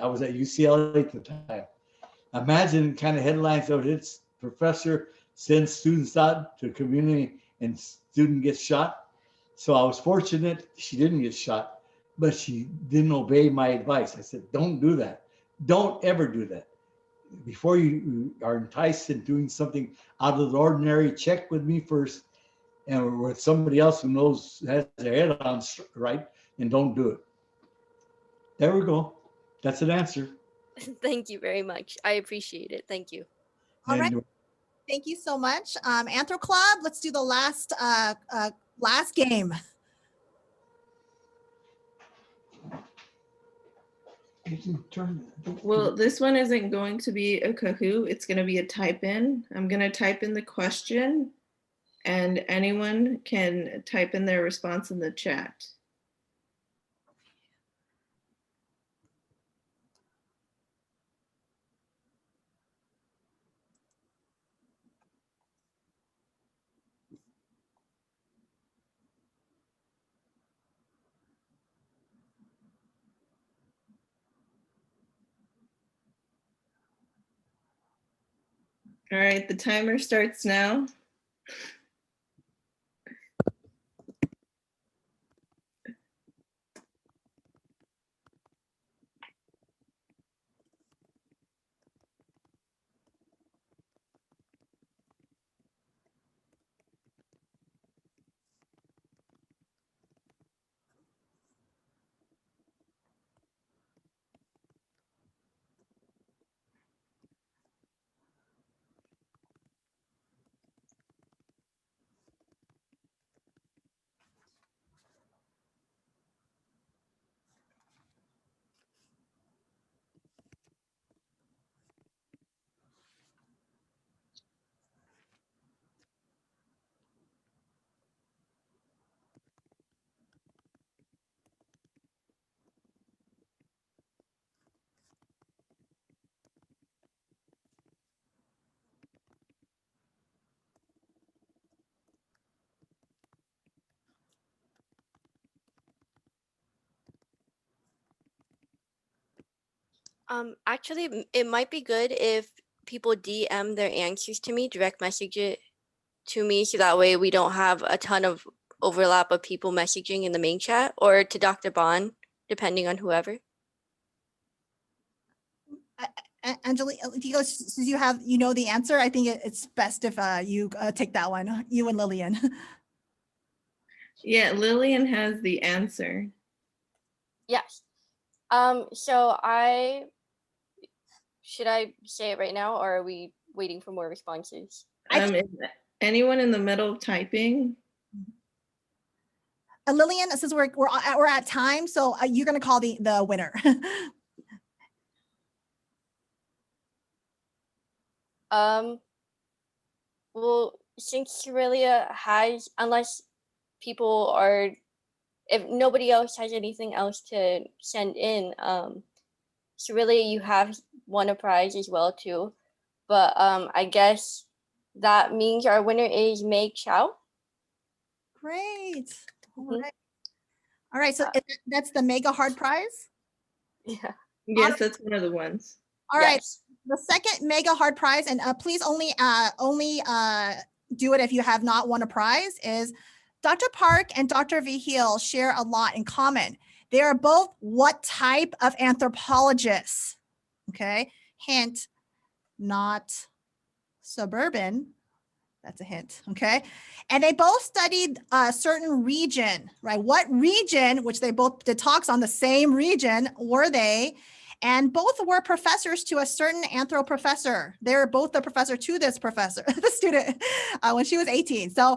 was at UCLA at the time. Imagine kind of headlines of it's professor sends students out to community and student gets shot. So I was fortunate she didn't get shot, but she didn't obey my advice. I said, don't do that. Don't ever do that. Before you are enticed in doing something out of the ordinary, check with me first and with somebody else who knows, has their head on right, and don't do it. There we go. That's an answer. Thank you very much. I appreciate it. Thank you. All right. Thank you so much. Anthro Club, let's do the last game. Well, this one isn't going to be a Kahoot. It's going to be a type in. I'm going to type in the question and anyone can type in their response in the chat. All right, the timer starts now. Actually, it might be good if people DM their answers to me, direct message it to me, so that way we don't have a ton of overlap of people messaging in the main chat, or to Dr. Bond, depending on whoever. Angelique, since you know the answer, I think it's best if you take that one, you and Lillian. Yeah, Lillian has the answer. Yes. So should I say it right now, or are we waiting for more responses? Is anyone in the middle of typing? Lillian, since we're at time, so you're going to call the winner. Well, since Aurelia has, unless people are if nobody else has anything else to send in, so really you have won a prize as well too. But I guess that means our winner is Meg Chow. Great. All Mhm. right. All right. So that's the mega hard prize. Yeah. Yes, that's one of the ones. All right. Yes. The second mega hard prize, and please only do it if you have not won a prize, is Dr. Park and Dr. Vigil share a lot in common. They are both what type of anthropologists? Okay. Hint, not suburban. That's a hint, okay? And they both studied a certain region, right? What region, which they both did talks on the same region, were they? And both were professors to a certain anthro professor. They were both the professor to this professor, the student, when she was 18. So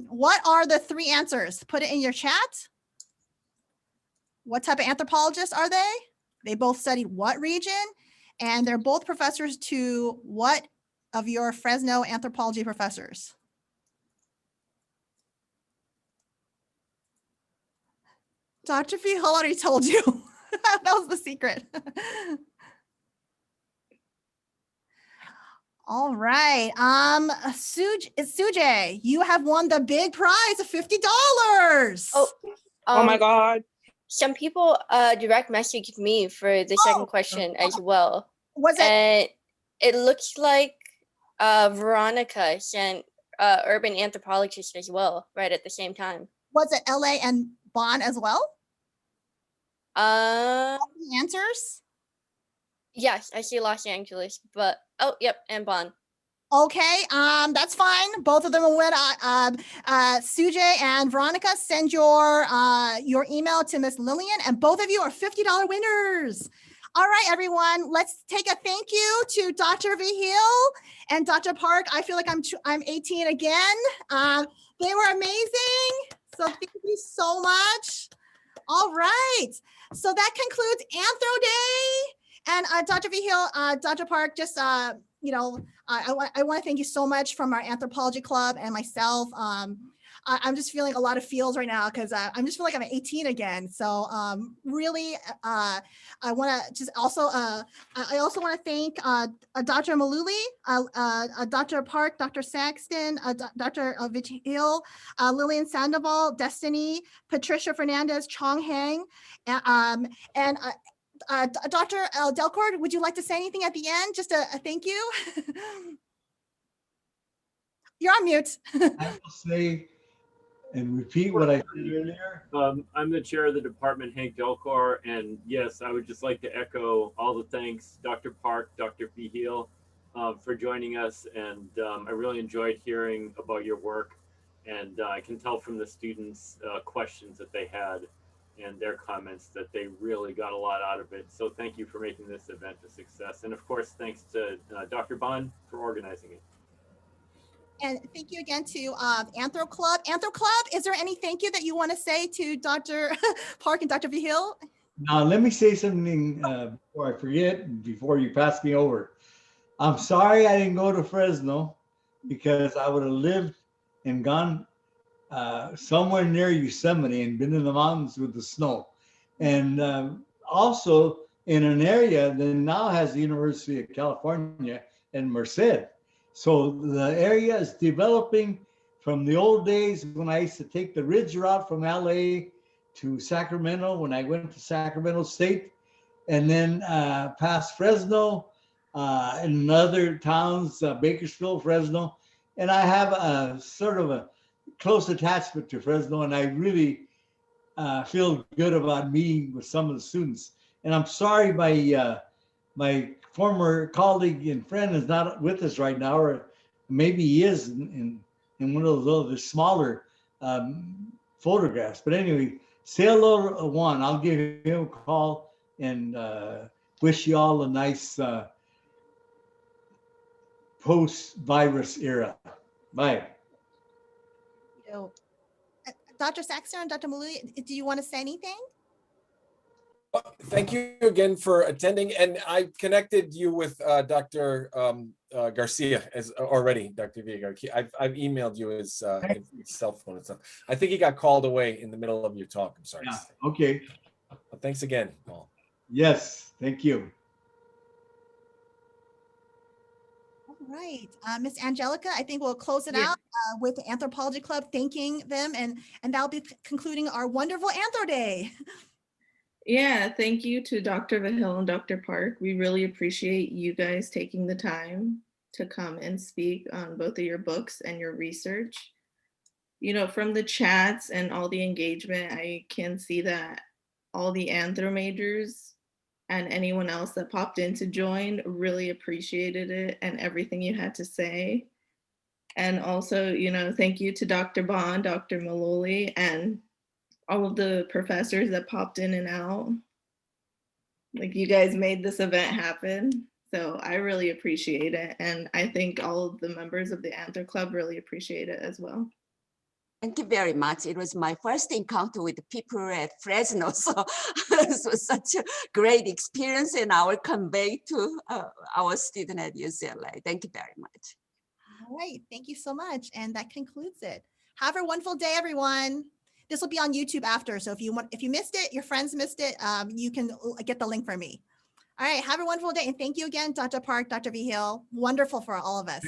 what are the three answers? Put it in your chat. What type of anthropologists are they? They both studied what region? And they're both professors to what of your Fresno anthropology professors? Dr. Vigil already told you. That was the secret. All right. Sujay, you have won the big prize of $50. Oh, Oh my God. some people direct messaged me for the second question as well. Was it? And it looks like Veronica sent urban anthropologist as well, right at the same time. Was it LA and Bonn as well? Um, The answers? yes, I see Los Angeles, but oh, yep, and Bonn. Okay, that's fine. Both of them will win. Sujay and Veronica, send your email to Miss Lillian, and both of you are $50 winners. All right, everyone, let's take a thank you to Dr. Vigil and Dr. Park. I feel like I'm 18 again. They were amazing. So thank you so much. All right, so that concludes Anthro Day. And Dr. Vigil, Dr. Park, just you know, I want to thank you so much from our Anthropology Club and myself. I'm just feeling a lot of feels right now because I'm just feeling like I'm 18 again. So really, I want to just also, I also want to thank Dr. Maluli, Dr. Park, Dr. Saxton, Dr. Vigil, Lillian Sandoval, Destiny, Patricia Fernandez, Chong Hang, and Dr. Delcourt, would you like to say anything at the end? Just a thank you. You're on mute. I will say and repeat what I said earlier. I'm the chair of the department, Hank Delcourt, and yes, I would just like to echo all the thanks, Dr. Park, Dr. Vigil, for joining us, and I really enjoyed hearing about your work, and I can tell from the students' questions that they had and their comments that they really got a lot out of it. So thank you for making this event a success, and of course, thanks to Dr. Bond for organizing it. And thank you again to Anthro Club. Anthro Club, is there any thank you that you want to say to Dr. Park and Dr. Vigil? Now, let me say something before I forget, before you pass me over. I'm sorry I didn't go to Fresno because I would have lived and gone somewhere near Yosemite and been in the mountains with the snow. And also in an area that now has the University of California in Merced. So the area is developing from the old days when I used to take the ridge route from LA to Sacramento when I went to Sacramento State, and then past Fresno and other towns, Bakersfield, Fresno. And I have a sort of a close attachment to Fresno, and I really feel good about meeting with some of the students. And I'm sorry my former colleague and friend is not with us right now, or maybe he is in one of those other smaller photographs. But anyway, say hello to Juan. I'll give him a call and wish you all a nice post-virus era. Bye. Dr. Saxton and Dr. Malui, do you want to say anything? Thank you again for attending, and I connected you with Dr. Garcia as already, Dr. Villa. I've emailed you his cell phone and stuff. I think he got called away in the middle of your talk. I'm sorry. Yeah. Okay. But thanks again, Paul. Yes. Thank you. All right, Miss Angelica, I think we'll close it Yeah. out with the Anthropology Club, thanking them, and that'll be concluding our wonderful Anthro Day. Yeah, thank you to Dr. Vigil and Dr. Park. We really appreciate you guys taking the time to come and speak on both of your books and your research. You know, from the chats and all the engagement, I can see that all the Anthro majors and anyone else that popped in to join really appreciated it and everything you had to say. And also, you know, thank you to Dr. Bond, Dr. Maloli, and all of the professors that popped in and out. Like, you guys made this event happen. So I really appreciate it. And I think all of the members of the Anthro Club really appreciate it as well. Thank you very much. It was my first encounter with the people at Fresno. So this was such a great experience, and I will convey to our student at UCLA. Thank you very much. All right, thank you so much. And that concludes it. Have a wonderful day, everyone. This will be on YouTube after. So if you missed it, your friends missed it, you can get the link from me. All right, have a wonderful day. And thank you again, Dr. Park, Dr. Vigil. Wonderful for all of us.